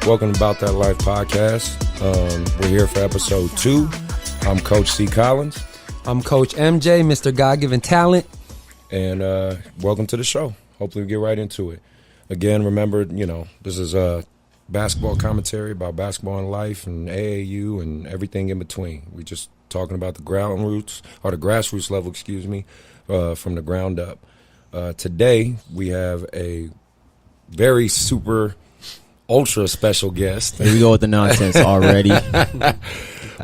Welcome to Bout That Life podcast. We're here for episode 2. I'm Coach C.Collins. I'm Coach MJ, Mr. God-Given Talent. And welcome to the show. Hopefully we get right into it. Again, remember, this is basketball commentary about basketball and life and AAU and everything in between. We're just talking about the grassroots level, from the ground up. Today, we have a very super ultra special guest. Here we go with the nonsense already.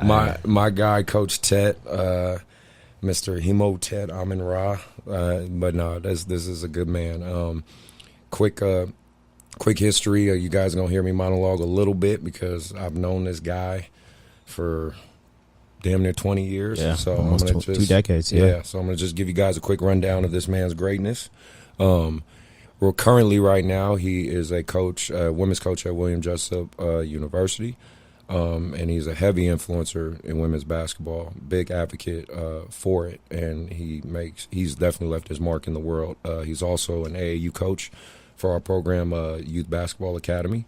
my guy, Coach Tet, Mr. Imhotet Amen-Ra. But no, this is a good man. Quick history. You guys are going to hear me monologue a little bit because I've known this guy for damn near 20 years. Yeah, so almost I'm gonna 2 decades. Yeah. So I'm going to just give you guys a quick rundown of this man's greatness. Well, currently right now he is a coach, women's coach at William Jessup University. And he's a heavy influencer in women's basketball, big advocate for it, and he's definitely left his mark in the world. He's also an AAU coach for our program, Youth Basketball Academy.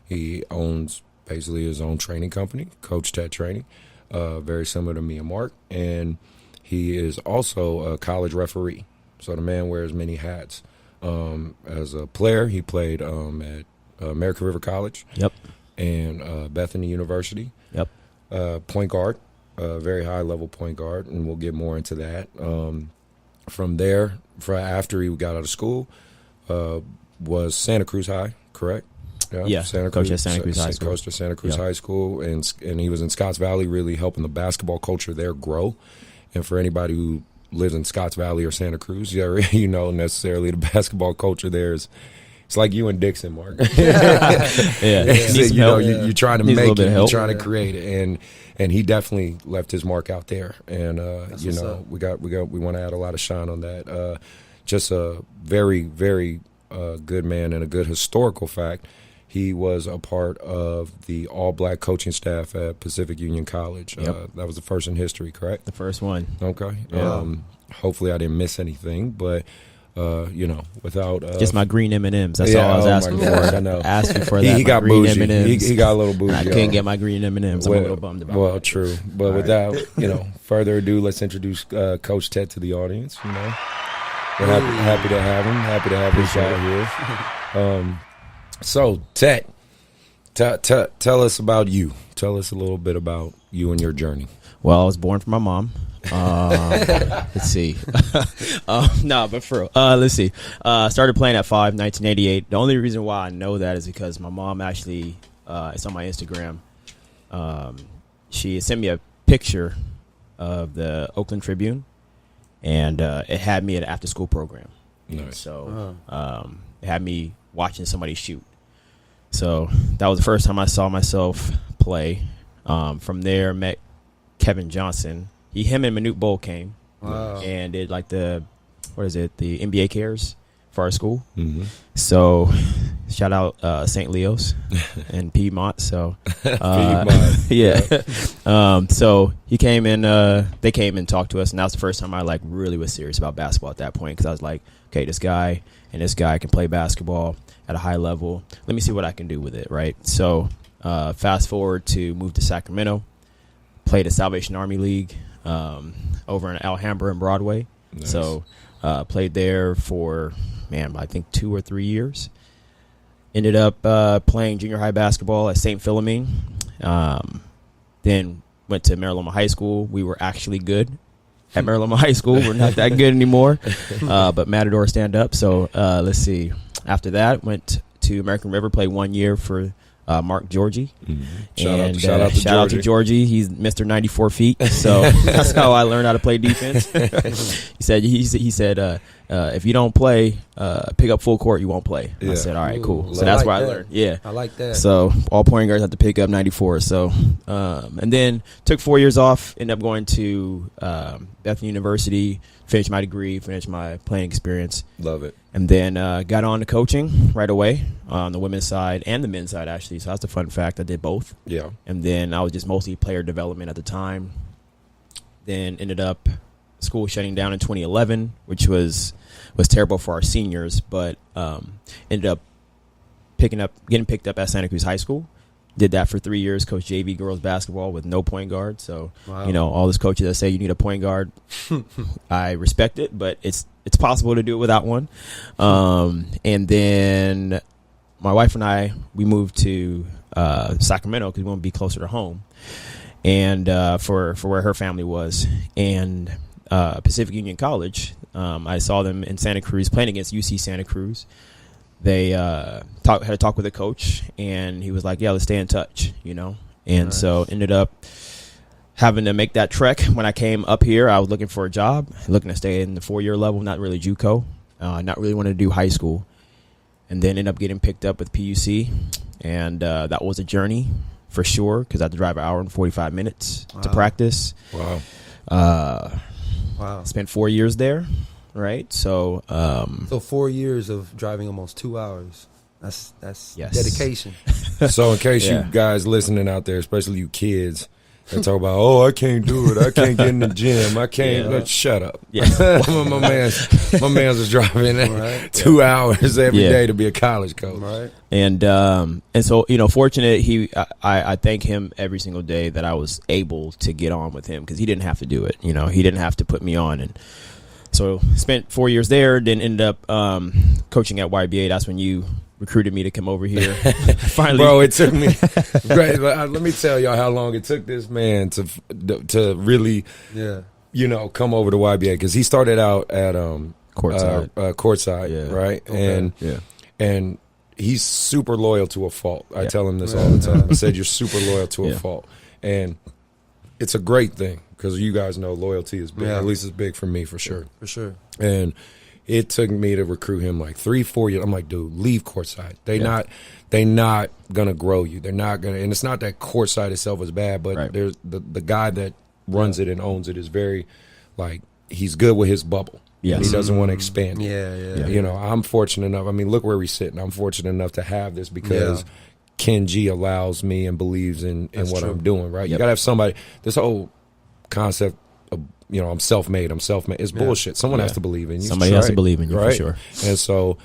He owns basically his own training company, Coach Tet Training, very similar to me and Mark, and he is also a college referee. So the man wears many hats. As a player, he played at American River College. Yep. And Bethany University. Yep. Point guard, very high-level point guard, and we'll get more into that. From there, after he got out of school, was Santa Cruz High, correct? Yeah, coach at Santa Cruz High School. Coached at Santa Cruz High School, and he was in Scotts Valley really helping the basketball culture there grow. And for anybody who lives in Scotts Valley or Santa Cruz, you know necessarily the basketball culture there is. It's like you and Dixon, Mark. Yeah. You're trying to make it, you're trying to Yeah. create it, and he definitely left his mark out there. And we want to add a lot of shine on that. Just a very, very good man, and a good historical fact. He was a part of the all-black coaching staff at Pacific Union College. Yep. That was the first in history, correct? The first one. Okay. Yeah. Hopefully I didn't miss anything, but. Without just my green M&Ms. That's all I was asking for. I know. Asked you for that. He got green bougie. M&Ms. He got a little bougie. I couldn't get my green M&Ms. I'm a little bummed about Well, that. true. But without further ado, let's introduce Coach Tet to the audience. We're happy to have him. Happy to have this guy here. So Tet, tell us about you. Tell us a little bit about you and your journey. Well, I was born from my mom. Let's see. But for real. Let's see. Started playing at 5, 1988. The only reason why I know that is because my mom actually, it's on my Instagram. She sent me a picture of the Oakland Tribune, and it had me at an after-school program. Nice. So it had me watching somebody shoot. So that was the first time I saw myself play. From there, met Kevin Johnson. Him and Manute Bowl came and did like the NBA cares for our school. Mm-hmm. So shout out St. Leo's and Piedmont. So yeah. So he came and they came and talked to us, and that was the first time I really was serious about basketball at that point, because I was like, okay, this guy can play basketball at a high level. Let me see what I can do with it, right? So fast forward to move to Sacramento, played at Salvation Army League. Over in Alhambra and Broadway. Nice. So played there for, I think 2 or 3 years. Ended up playing junior high basketball at St. Philomene. Then went to Maryland High School. We were actually good at Maryland High School. We're not that good anymore. But Matador stand up. So let's see. After that, went to American River, played 1 year for Mark Georgie. Mm-hmm. Shout out to Georgie. He's Mr. 94 feet. So that's how I learned how to play defense. he said if you don't play, pick up full court, you won't play. Yeah. I said, all right, cool. So that's where I learned. Yeah. I like that. So all point guards have to pick up 94. So and then took 4 years off, ended up going to Bethany University, finished my degree, finished my playing experience. Love it. And then got on to coaching right away on the women's side and the men's side, actually. So that's the fun fact. I did both. Yeah. And then I was just mostly player development at the time. Then ended up school shutting down in 2011, which was terrible for our seniors, but ended up getting picked up at Santa Cruz High School, Did that for 3 years, coached JV girls basketball with no point guard. So, Wow. you know, all those coaches that say you need a point guard, I respect it, but it's possible to do it without one. And then my wife and I, we moved to Sacramento because we want to be closer to home, and for where her family was. And Pacific Union College, I saw them in Santa Cruz playing against UC Santa Cruz. They had a talk with the coach, and he was like, yeah, let's stay in touch, you know. And Nice. so ended up having to make that trek. When I came up here, I was looking for a job, looking to stay in the 4-year level, not really JUCO, not really wanted to do high school. And then ended up getting picked up with PUC, and that was a journey for sure, because I had to drive an hour and 45 minutes to Wow. practice. Wow. Wow. Spent 4 years there, right? So So 4 years of driving almost 2 hours. That's Yes. dedication. So in case Yeah. you guys listening out there, especially you kids, that talk about, oh, I can't do it. I can't get in the gym. I can't. Yeah. Shut up. Yeah. my man's was driving Right. 2 hours every Yeah. day to be a college coach. Right. And so, you know, fortunate, I thank him every single day that I was able to get on with him, because he didn't have to do it. You know, he didn't have to put me on. And so spent 4 years there, then ended up coaching at YBA. That's when you recruited me to come over here. Finally. Bro, it took me. Right, let me tell y'all how long it took this man to really, Yeah. you know, come over to YBA, because he started out at Courtside. Courtside, Yeah. right? Okay. And he's super loyal to a fault. I Yeah. tell him this Yeah. all the time. I said, you're super loyal to a Yeah. fault. And it's a great thing, because you guys know loyalty is big. Yeah. At least it's big for me, for sure. For sure. And it took me to recruit him like 3-4 years. I'm like, dude, leave Courtside. They not gonna grow you. They're not gonna. And it's not that Courtside itself is bad, but Right. there's the guy that runs it and owns it is very, like, he's good with his bubble. Yes. And he doesn't want to expand it. Yeah. You know, I'm fortunate enough. I mean, look where we're sitting. I'm fortunate enough to have this because Ken G allows me and believes in That's what true. I'm doing, right? You Yep. got to have somebody. This whole concept of, you know, I'm self-made. It's bullshit. Someone has to believe in you. Somebody has to believe in you, for right? sure. And so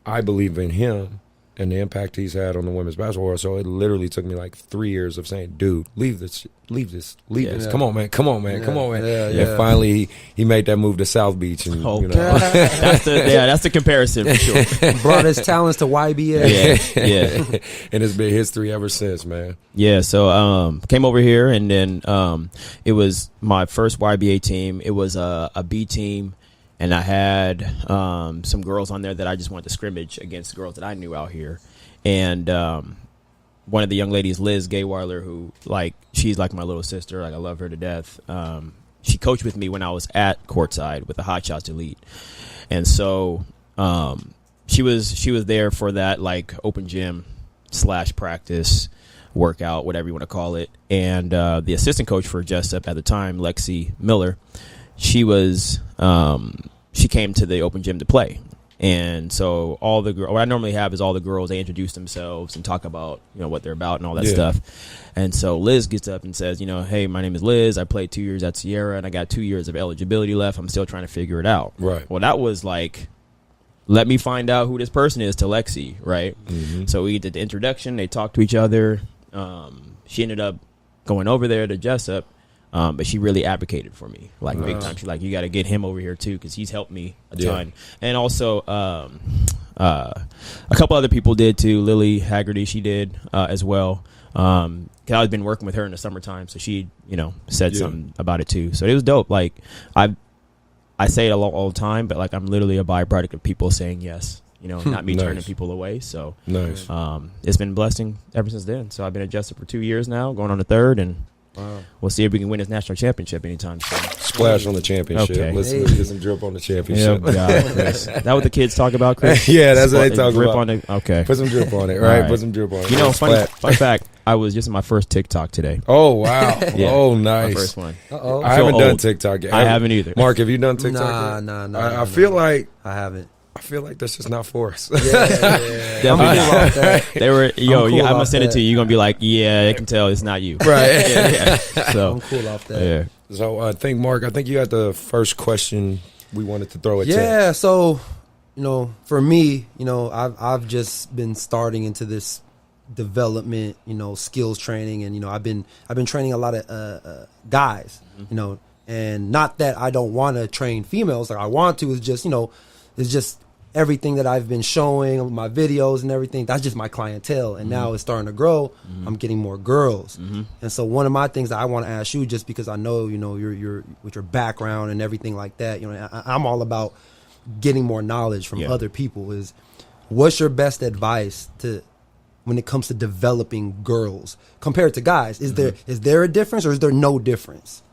I believe in him and the impact he's had on the women's basketball world. So it literally took me like 3 years of saying, dude, leave this. Yeah. Come on, man. Yeah, yeah. And finally he made that move to South Beach. And, Oh, you know. that's the comparison for sure. Brought his talents to YBA. Yeah. And it's been history ever since, man. Yeah, so came over here, and then it was my first YBA team. It was a B team, and I had some girls on there that I just wanted to scrimmage against girls that I knew out here. And one of the young ladies, Liz Gayweiler, who, like, she's like my little sister. Like, I love her to death. She coached with me when I was at Courtside with the Hot Shots Elite. And so she was there for that, like, open gym / practice workout, whatever you want to call it. And the assistant coach for Jessup at the time, Lexi Miller, she came to the open gym to play. And so all the what I normally have is all the girls, they introduce themselves and talk about, you know, what they're about and all that stuff. And so Liz gets up and says, you know, hey, my name is Liz. I played 2 years at Sierra, and I got 2 years of eligibility left. I'm still trying to figure it out. Right. Well, that was like, let me find out who this person is to Lexi, right? Mm-hmm. So we did the introduction. They talked to each other. She ended up going over there to Jessup, but she really advocated for me, like, big time. She's like, you got to get him over here too, because he's helped me a ton. And also a couple other people did too. Lily Haggerty, she did as well. Cause I've been working with her in the summertime, so she, you know, said something about it too. So it was dope. Like, I say it all the time, but, like, I'm literally a byproduct of people saying yes, you know, not me Nice. turning people away. So Nice. it's been a blessing ever since then. So I've been at Jessup for 2 years now, going on the third, and we'll see if we can win this national championship anytime soon. Splash on the championship. Okay. Let's get some drip on the Yeah, championship. God, Chris. That what the kids talk about, Chris? Yeah, that's what they talk Drip about. on the, okay. Put some drip on it, All right? right. Put some drip on it. You know, Splash. fun fact, I was just in my first TikTok today. Oh, wow. Yeah. Oh, My nice. first one. Uh-oh. I haven't So done old. TikTok yet. I haven't either. Mark, have you done TikTok yet? Nah. I feel like I haven't. that's just not for us. Definitely I'm cool not. off that. They were, I'm cool I'm gonna off send it that. to you. You're gonna be like, yeah, I can tell it's not you. Right. Yeah. So, I'm cool off that. yeah. So I think, Mark, you had the first question we wanted to throw at you. Yeah, so, you know, for me, you know, I've just been starting into this development, skills training, and I've been training a lot of guys, and not that I don't want to train females, like I want to. It's just everything that I've been showing, my videos and everything. That's just my clientele, and now it's starting to grow. I'm getting more girls, and so one of my things that I want to ask you, just because I know you're with your background and everything like that, I'm all about getting more knowledge from other people. Is what's your best advice when it comes to developing girls compared to guys? Is there a difference, or is there no difference?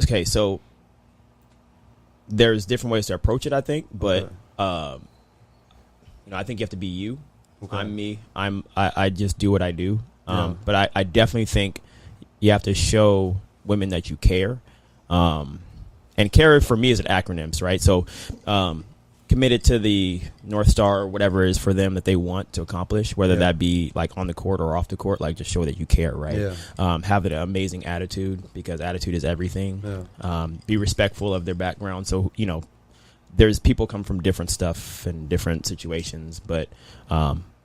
Okay, so there's different ways to approach it, I think, but I think you have to be you. Okay. I'm me. I just do what I do. But I definitely think you have to show women that you care. And care for me is an acronyms, right? So committed to the North Star or whatever it is for them that they want to accomplish, whether that be like on the court or off the court, like just show that you care, right? Have an amazing attitude, because attitude is everything. Be respectful of their background. So, there's people come from different stuff and different situations, but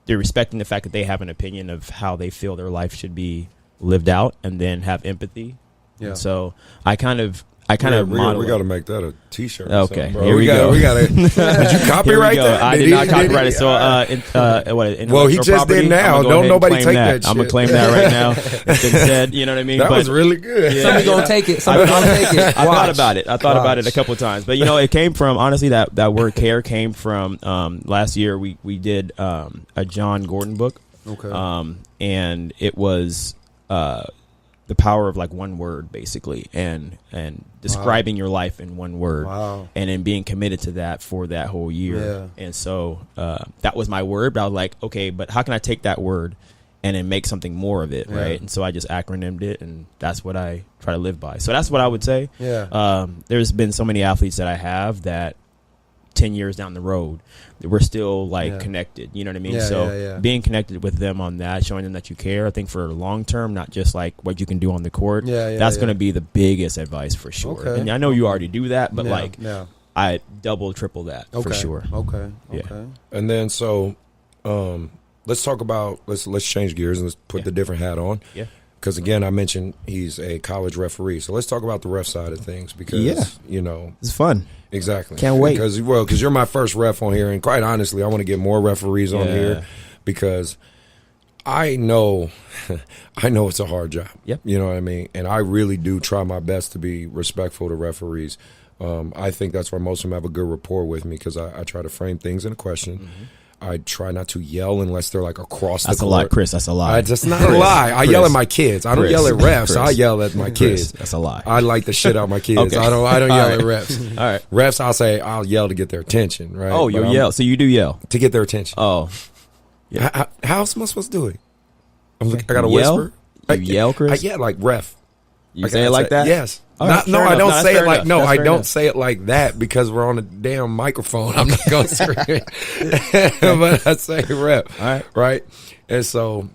they're respecting the fact that they have an opinion of how they feel their life should be lived out, and then have empathy. And so I kind of model. We got to make that a T-shirt. Okay, bro. Here we go. We got to. Did you copyright that? I did not copyright it. So, well, he just did now. Don't nobody take that shit. I'm gonna claim that right now. It's been said. You know what I mean? That was really good. Yeah. Somebody gonna take it. I thought about it. I thought about it a couple of times, but it came from, honestly, that word care came from last year. We did a John Gordon book. Okay. And it was the power of like one word, basically, and describing your life in one word, and then being committed to that for that whole year. And so that was my word, but I was like, okay, but how can I take that word and then make something more of it, right? And so I just acronymed it, and that's what I try to live by. So that's what I would say. There's been so many athletes that I have that 10 years down the road, we're still connected. You know what I mean? Being connected with them on that, showing them that you care, I think for long term, not just like what you can do on the court. That's going to be the biggest advice for sure. Okay. And I know you already do that, but I double, triple that for sure. Okay. And then let's talk about let's change gears and let's put the different hat on. Because again, I mentioned he's a college referee, so let's talk about the ref side of things, because it's fun. Exactly. Can't wait. Because you're my first ref on here, and quite honestly, I want to get more referees on here, because I know it's a hard job. You know what I mean? And I really do try my best to be respectful to referees. I think that's why most of them have a good rapport with me, because I try to frame things in a question. I try not to yell unless they're like across the court. That's a lie, Chris. That's a lie. That's not a lie. I yell at my kids. I don't yell at refs. I yell at my kids. That's a lie. I like the shit out of my kids. Okay. I don't yell at refs. All right. Refs, I'll yell to get their attention, right? Oh, you yell. So you do yell. To get their attention. Oh. Yeah. How else am I supposed to do it? I got to yell? whisper. You yell, Chris? Yeah, like ref. You say it like that? Yes. Right, no, I don't say it like enough. I don't say it like that, because we're on a damn microphone. I'm not going to scream it. But I say rep. All right. Right? And so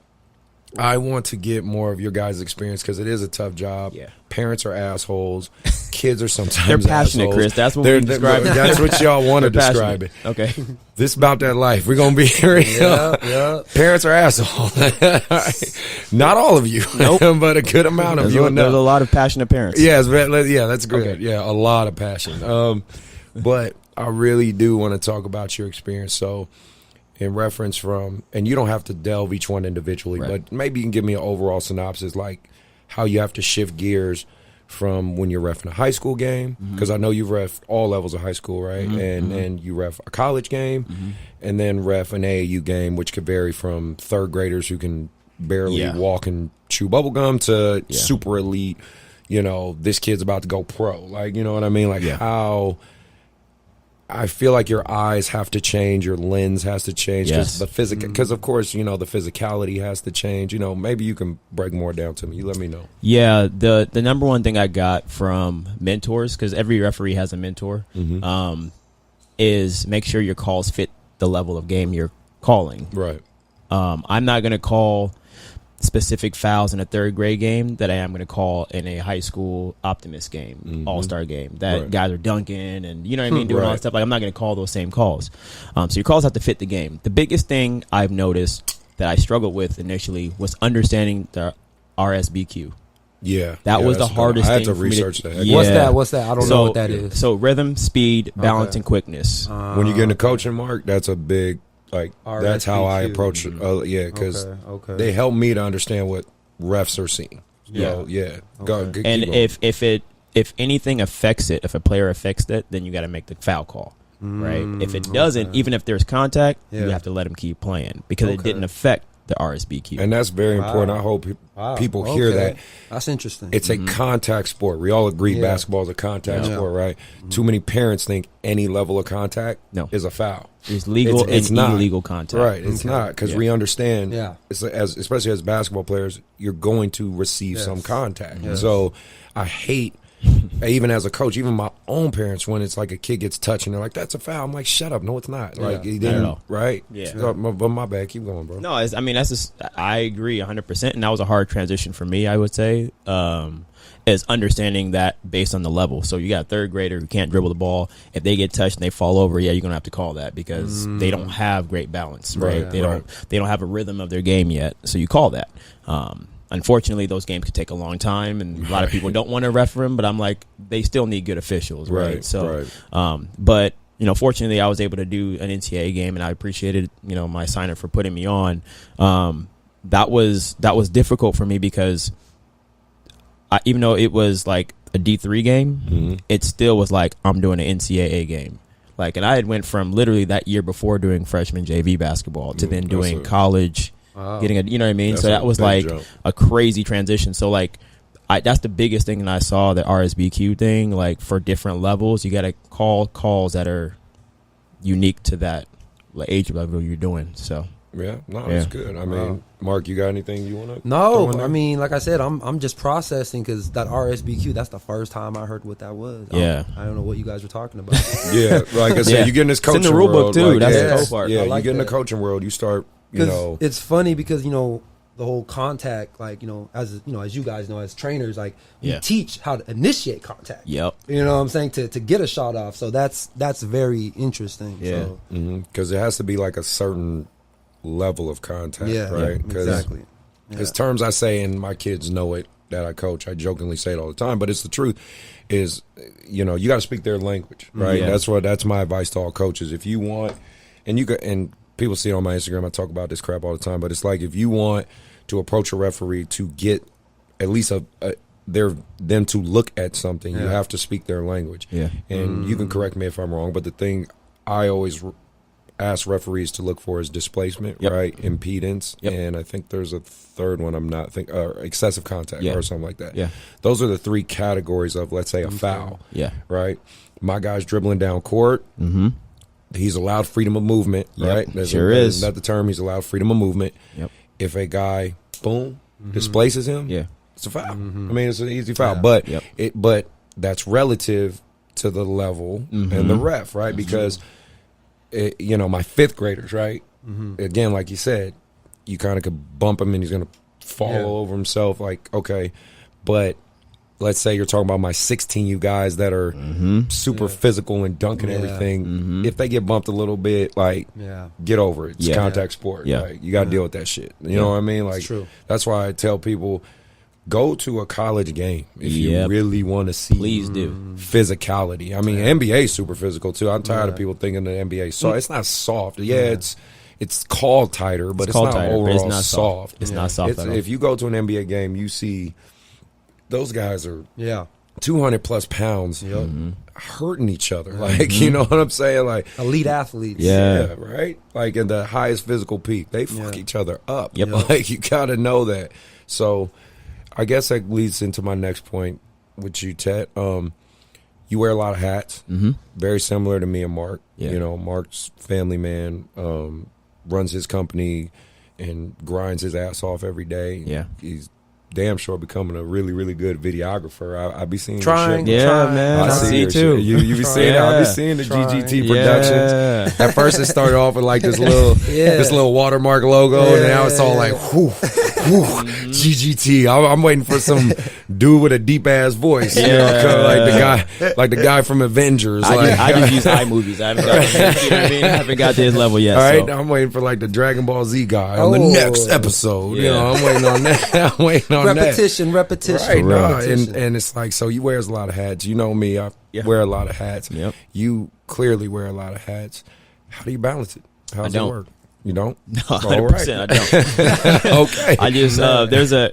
I want to get more of your guys' experience, because it is a tough job. Parents are assholes. Kids are sometimes They're passionate, assholes. Chris. That's what we describe it. That's what y'all want to describe it. Okay. This about that life. We're going to be real. Parents are assholes. Not all of you. Nope. But a good amount of you. There's a lot of passionate parents. Yes, that's good. Okay. Yeah, a lot of passion. But I really do want to talk about your experience. So in reference from, and you don't have to delve each one individually, but maybe you can give me an overall synopsis, like how you have to shift gears from when you're reffing a high school game, because I know you've ref all levels of high school, right? And you ref a college game, and then ref an AAU game, which could vary from third graders who can barely walk and chew bubble gum to super elite. This kid's about to go pro. Like, you know what I mean? Like how I feel like your eyes have to change, your lens has to change, because because of course, the physicality has to change. Maybe you can break more down to me. You let me know. Yeah, the number one thing I got from mentors, because every referee has a mentor, is make sure your calls fit the level of game you're calling. Right. I'm not going to call specific fouls in a third grade game that I am going to call in a high school Optimist game, all-star game, that guys are dunking and, you know what I mean, doing all that stuff. Like, I'm not going to call those same calls. So your calls have to fit the game. The biggest thing I've noticed that I struggled with initially was understanding the RSBQ. Yeah, That was the that's hardest I had thing to for me to- research that. Yeah. What's that? I don't know what that is. So rhythm, speed, balance, Okay. and quickness. When you get into coaching, Mark, that's a big, like, that's how I RSBQ. approach it. Yeah, because Okay. they help me to understand what refs are seeing. So, yeah. Go, keep And going. if anything affects it, if a player affects it, then you got to make the foul call, right? If it doesn't, even if there's contact, you Yeah. have to let him keep playing because it Okay. didn't affect the RSBQ. And that's very Wow. important. I hope people hear Okay. that. That's interesting. It's a contact sport. We all agree Yeah. basketball is a contact Yeah. sport, right? Too many parents think any level of contact No. is a foul. There's legal It's and not. illegal contact. Right, it's not because Yeah. we understand. Yeah. it's especially as basketball players, you're going to receive Yes. some contact. Yes. So I hate, even as a coach, even my own parents, when it's like a kid gets touched and they're like, "That's a foul." I'm like, "Shut up! No, it's not." Like, he Not didn't, at all. right? Yeah. So, but my bad. Keep going, bro. No, that's just, I agree 100%, and that was a hard transition for me, I would say, is understanding that based on the level. So you got a third grader who can't dribble the ball. If they get touched and they fall over, yeah, you're gonna have to call that because they don't have great balance, right? Right, They right. don't have a rhythm of their game yet, so you call that. Unfortunately, those games could take a long time, and a lot of people don't want to referee them. But I'm like, they still need good officials, right? Right, So, right. but fortunately, I was able to do an NCAA game, and I appreciated my signer for putting me on. That was difficult for me because even though it was like a D3 game, it still was like I'm doing an NCAA game. Like, and I had went from literally that year before doing freshman JV basketball to then doing college. Getting a, you know what I mean? That's So a that was big like jump. a crazy transition. So like, that's the biggest thing that I saw, the RSBQ thing. Like, for different levels, you got to call calls that are unique to that age level you're doing. So Yeah, no, Yeah. it's good. I mean, Mark, you got anything you want to? No, I mean, like I said, I'm just processing because that RSBQ. That's the first time I heard what that was. Yeah. I don't know what you guys were talking about. Yeah, like I said, Yeah. you get in this It's in coaching the rule book, world, too. like, That's the yeah, cool part. Yeah, I like you get in the that. coaching world, you start, you 'Cause know, it's funny because the whole contact, like as you guys know, as trainers, like we Yeah. teach how to initiate contact. Yep. You know what I'm saying, to get a shot off. So that's very interesting. Yeah. So, because it has to be like a certain level of contact, yeah, right? 'Cause exactly. It's terms I say, and my kids know it, that I coach. I jokingly say it all the time, but it's the truth. Is you got to speak their language, right? Yeah. That's my advice to all coaches. If you want, and people see it on my Instagram, I talk about this crap all the time. But it's like, if you want to approach a referee to get at least them to look at something, you Yeah. have to speak their language. Yeah. And you can correct me if I'm wrong, but the thing I always ask referees to look for is displacement, Yep. right? Impedance, Yep. and I think there's a third one. I'm not think excessive contact Yeah. or something like that. Yeah. Those are the three categories of, let's say, a foul. Yeah. Right. My guy's dribbling down court. Mm-hmm. He's allowed freedom of movement. Yep. Right. That's Sure is. That's the term. He's allowed freedom of movement. Yep. If a guy displaces him, Yeah. it's a foul. I mean, it's an easy foul, Yeah. but Yep. but that's relative to the level and the ref, right? Because my fifth graders, right? Again, like you said, you kind of could bump him and he's going to fall over himself. Like, okay, but let's say you're talking about my 16U guys that are super physical and dunking Yeah. everything. If they get bumped a little bit, like, get over it. It's Yeah. contact sport. Yeah. Like, you got to deal with that shit. You know what I mean? Like, true. that's why I tell people, go to a college game if you Yep. really want to see Please do. physicality. I mean, NBA is super physical too. I'm tired of people thinking the NBA so it's not soft. Yeah, it's called tighter, but it's called not tighter, but overall it's not soft. It's not soft at all. If you go to an NBA game, you see those guys are Yeah. 200 plus pounds hurting each other. Like, you know what I'm saying? Like, Elite athletes. Yeah. right? Like, in the highest physical peak, they fuck each other up. Yep. Like, you got to know that. So, I guess that leads into my next point with you, Ted. You wear a lot of hats, very similar to me and Mark. Yeah. You know, Mark's family man, runs his company and grinds his ass off every day. Yeah. He's damn sure becoming a really, really good videographer. I be seeing your Trying. shit. Yeah, Trying. man. I I see see your too. shit. You be seeing it. I be Yeah. seeing the Trying. GGT Yeah. Productions. At first, it started off with like this little watermark logo, and now it's all like, whew. GGT. I'm waiting for some dude with a deep ass voice, you know, like the guy from Avengers. I just use iMovies. I haven't got, you know what I mean? I haven't got to his level yet. All right, so. I'm waiting for like the Dragon Ball Z guy on the next episode. Yeah. You know, I'm waiting on that. I'm waiting on repetition. Right, no, and it's like, so he wears a lot of hats. You know me, I wear a lot of hats. Yep. You clearly wear a lot of hats. How do you balance it? How does it work? You don't? No, 100%. I don't. Okay. I just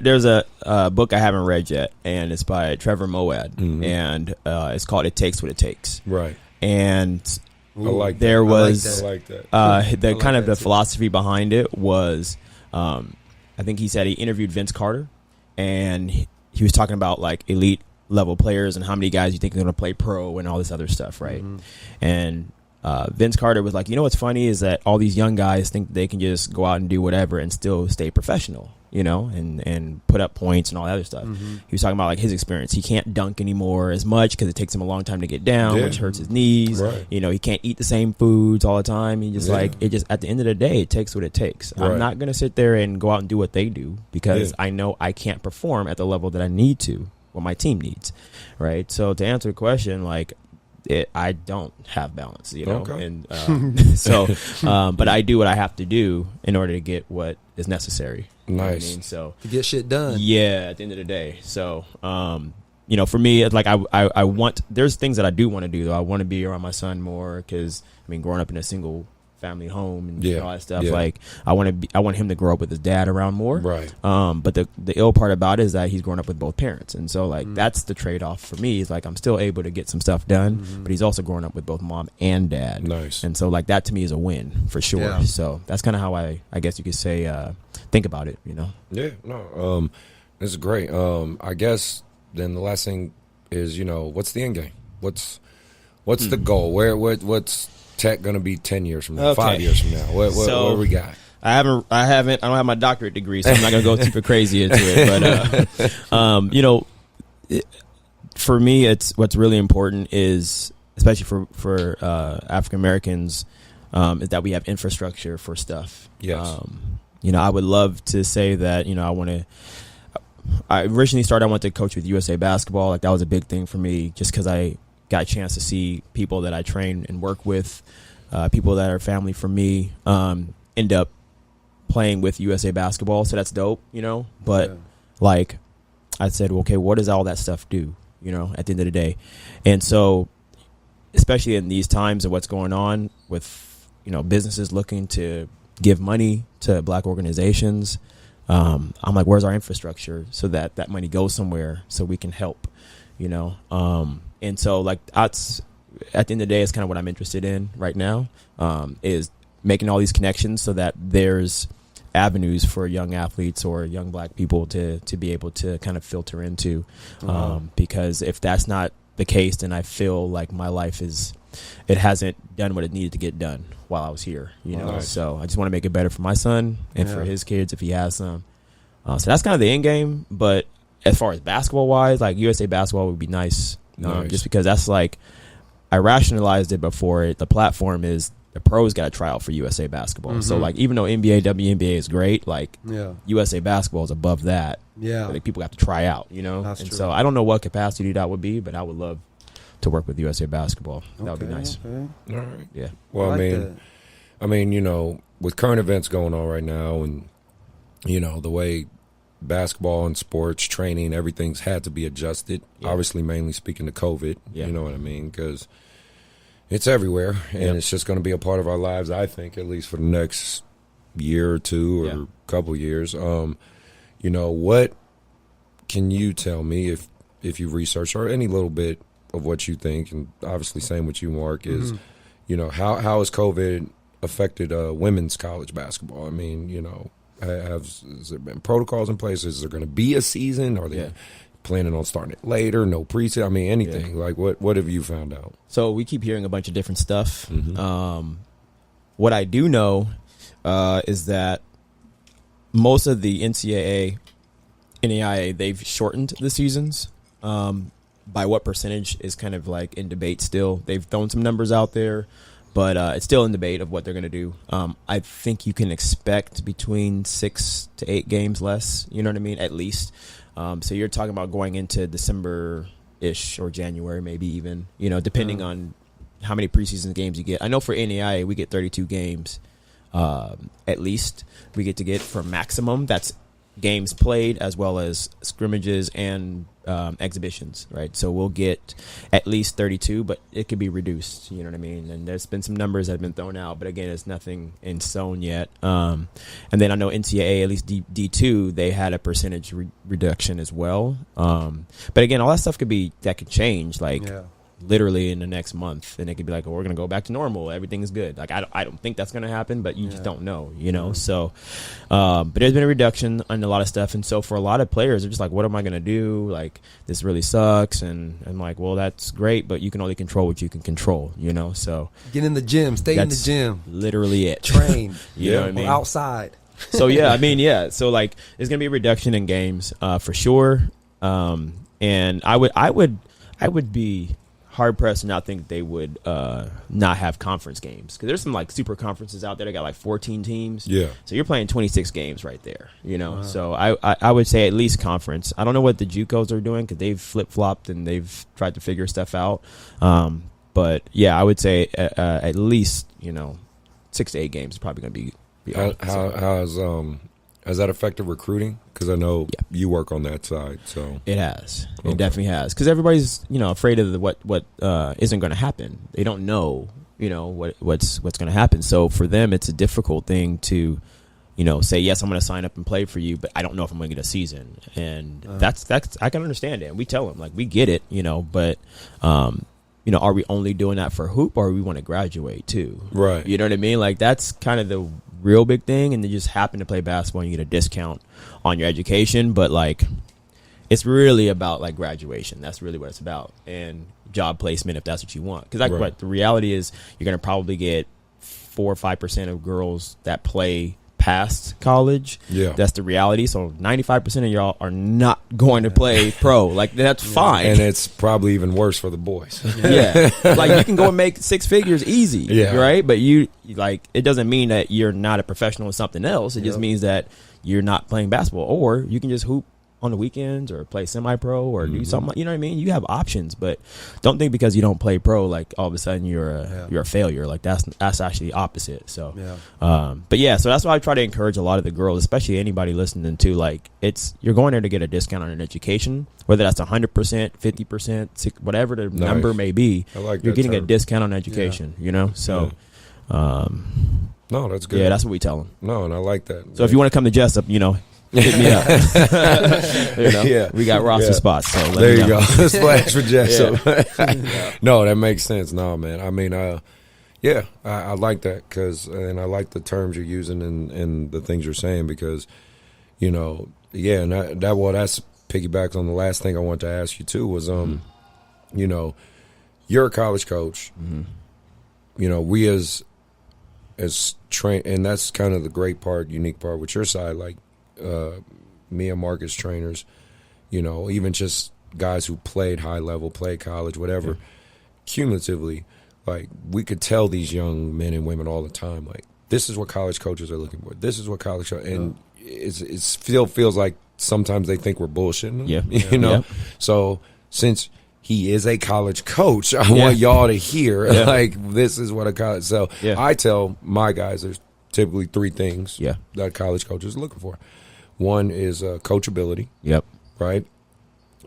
there's a book I haven't read yet, and it's by Trevor Moawad, and it's called "It Takes What It Takes." Right. And I like there that. was I like that. the kind of the philosophy behind it was, I think he said he interviewed Vince Carter, and he was talking about like elite level players and how many guys you think are going to play pro and all this other stuff, right? And Vince Carter was like, you know what's funny is that all these young guys think they can just go out and do whatever and still stay professional, you know, and put up points and all that other stuff. He was talking about like his experience. He can't dunk anymore as much because it takes him a long time to get down, which hurts his knees. Right. You know, he can't eat the same foods all the time. He just like, it just, at the end of the day, it takes what it takes. Right. I'm not going to sit there and go out and do what they do because I know I can't perform at the level that I need to, what my team needs. Right. So to answer the question, like, I don't have balance, you know, and but I do what I have to do in order to get what is necessary. Nice. You know what I mean? So to get shit done. Yeah, at the end of the day. So, you know, for me, it's like I want. There's things that I do want to do though. I want to be around my son more because I mean, growing up in a single family home and all that stuff. Like I want him to grow up with his dad around more. Right. But the ill part about it is that he's grown up with both parents, and so like that's the trade off for me. Is like I'm still able to get some stuff done, but he's also growing up with both mom and dad. Nice. And so like that to me is a win for sure. Yeah. So that's kind of how I guess you could say think about it. You know. Yeah. No. This is great. I guess then the last thing is, you know, what's the end game? What's the goal? What's Tech gonna be 10 years from now, 5 years from now? What we got? I don't have my doctorate degree, so I'm not gonna go super crazy into it. But you know, for me, it's what's really important is, especially for African Americans, is that we have infrastructure for stuff. Yes. You know, I would love to say that, you know, I originally started, I wanted to coach with USA Basketball. Like that was a big thing for me, just because I got a chance to see people that I train and work with, people that are family for me, end up playing with USA Basketball. So that's dope, you know. But like I said, okay, what does all that stuff do, you know, at the end of the day? And so, especially in these times of what's going on with, you know, businesses looking to give money to black organizations, I'm like, where's our infrastructure so that money goes somewhere so we can help, you know? And so like that's, at the end of the day, it's kind of what I'm interested in right now, is making all these connections so that there's avenues for young athletes or young black people to be able to kind of filter into. Because if that's not the case, then I feel like my life it hasn't done what it needed to get done while I was here, you know? Nice. So I just want to make it better for my son and for his kids if he has some. So that's kind of the end game. But as far as basketball wise, like USA Basketball would be nice. Just because that's like, I rationalized it before. The platform is the pros got to try out for USA Basketball. So like, even though NBA, WNBA is great, like USA Basketball is above that. Yeah, like people have to try out, you know. That's true. So I don't know what capacity that would be, but I would love to work with USA Basketball. That would be nice. All right. Yeah. Well, I mean, you know, with current events going on right now, and you know the way basketball and sports training, everything's had to be adjusted. Obviously, mainly speaking to COVID. You know what I mean? Because it's everywhere, and it's just going to be a part of our lives, I think, at least for the next year or two or couple years. You know, what can you tell me if you research or any little bit of what you think, and obviously same with you, Mark, is you know, how has COVID affected women's college basketball? I mean, you know, has there been protocols in place? Is there going to be a season? Are they planning on starting it later? No preseason? I mean, anything. Like, what have you found out? So we keep hearing a bunch of different stuff. What I do know is that most of the NCAA, NAIA, they've shortened the seasons. By what percentage is kind of like in debate still. They've thrown some numbers out there, but it's still in debate of what they're going to do. I think you can expect between 6 to 8 games less, you know what I mean, at least. So you're talking about going into December-ish or January, maybe even, you know, depending on how many preseason games you get. I know for NAIA, we get 32 games at least we get to get for maximum. That's games played as well as scrimmages and exhibitions, right? So we'll get at least 32, but it could be reduced, you know what I mean? And there's been some numbers that have been thrown out, but again, it's nothing in stone yet. And then I know NCAA, at least D2, they had a percentage reduction as well. But again, all that stuff could change, like literally in the next month, and it could be like, oh, we're going to go back to normal. Everything is good. Like, I don't think that's going to happen, but you just don't know, you know? So, but there's been a reduction on a lot of stuff. And so for a lot of players, they're just like, what am I going to do? Like, this really sucks. And I'm like, well, that's great, but you can only control what you can control, you know? So get in the gym, stay in the gym. Literally it. Train. You know what I mean? Or outside. So, yeah, I mean, yeah. So, like, there's going to be a reduction in games for sure. And I would be hard pressed to not think they would not have conference games, because there's some like super conferences out there that got like 14 teams. Yeah. So you're playing 26 games right there, you know. Wow. So I would say at least conference. I don't know what the JUCOs are doing, because they've flip flopped and they've tried to figure stuff out. But yeah, I would say at least, you know, 6 to 8 games is probably going to be has that affected recruiting? Because I know you work on that side, so it has. Okay. It definitely has. Because everybody's, you know, afraid of what isn't going to happen. They don't know, you know, what's going to happen. So for them, it's a difficult thing to, you know, say, yes, I'm going to sign up and play for you, but I don't know if I'm going to get a season. And that's I can understand it. And we tell them, like, we get it, you know, but you know, are we only doing that for hoop, or we want to graduate too? Right. You know what I mean? Like, that's kind of the real big thing. And you just happen to play basketball and you get a discount on your education. But, like, it's really about, like, graduation. That's really what it's about. And job placement, if that's what you want. Because the reality is you're going to probably get 4 or 5% of girls that play past college. Yeah. That's the reality. So 95% of y'all are not going to play pro. Like, that's fine. And it's probably even worse for the boys. Yeah. Like, you can go and make 6 figures easy. Yeah. Right? But you, like, it doesn't mean that you're not a professional in something else. It just means that you're not playing basketball. Or you can just hoop on the weekends or play semi-pro or do something. You know what I mean? You have options, but don't think because you don't play pro, like, all of a sudden you're a failure. Like, that's actually the opposite. So, but yeah, so that's why I try to encourage a lot of the girls, especially anybody listening to, like, you're going there to get a discount on an education, whether that's 100%, 50%, whatever the number may be. You're getting a discount on education. You know, so. No, that's good. Yeah, that's what we tell them. No, and I like that. So if you want to come to Jessup, you know, hit me up. You know, we got roster spots. So there you go. Splash for Jessup. No, that makes sense. No, man. I mean, I like that, and I like the terms you're using and the things you're saying, because, you know, and that's piggybacks on the last thing I wanted to ask you too was, you know, you're a college coach. You know, we as train, and that's kind of the great part, unique part with your side, like, me and Mark as trainers, you know, even just guys who played high level, played college, whatever, cumulatively, like, we could tell these young men and women all the time, like, this is what college coaches are looking for. This is what college, and it still feels like sometimes they think we're bullshitting them, you know? So since he is a college coach, I want y'all to hear, like, this is what a college, so I tell my guys there's typically 3 things that college coaches are looking for. One is coachability. Yep. Right.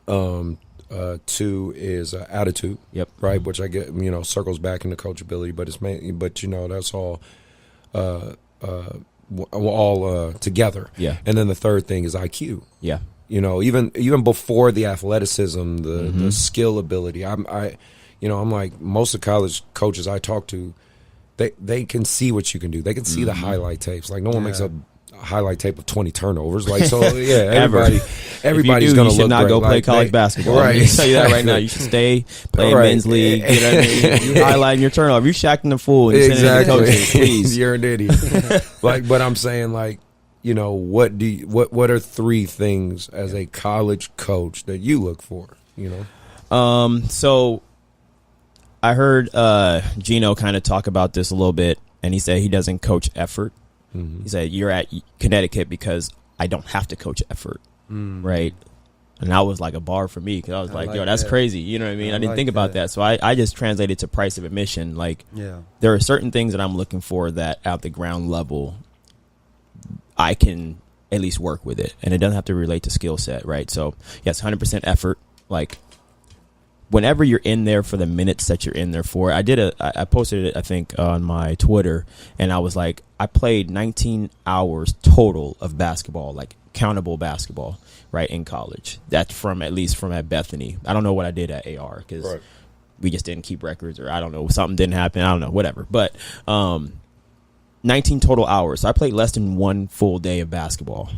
2 is attitude. Yep. Right, which I get, you know, circles back into coachability, but it's mainly, but, you know, that's all together. Yeah. And then the third thing is IQ. Yeah. You know, even before the athleticism, the skill ability. I'm like, most of college coaches I talk to, they can see what you can do. They can see the highlight tapes. Like, no one makes a highlight tape of 20 turnovers. Like, so everybody's going to look not great. go play college basketball. Right. I tell you that right now. You should stay playing men's league. You know what I mean? You highlighting your turnover. You shacking the fool and you sending it to coaches, please. You're an idiot. Like, but I'm saying, like, you know, what are 3 things as a college coach that you look for? You know, so I heard Gino kind of talk about this a little bit, and he said he doesn't coach effort. He said, you're at Connecticut because I don't have to coach effort, right? And that was like a bar for me because I was like, yo, that's crazy. You know what I mean? I didn't think about that. So I just translated to price of admission. Like, there are certain things that I'm looking for that at the ground level, I can at least work with it. And it doesn't have to relate to skill set, right? So, yes, 100% effort. Like, whenever you're in there for the minutes that you're in there for, I posted it, I think, on my Twitter, and I was like, I played 19 hours total of basketball, like countable basketball, right, in college. That's from at Bethany. I don't know what I did at AR because we just didn't keep records, or I don't know, something didn't happen. I don't know, whatever. But 19 total hours. So I played less than one full day of basketball,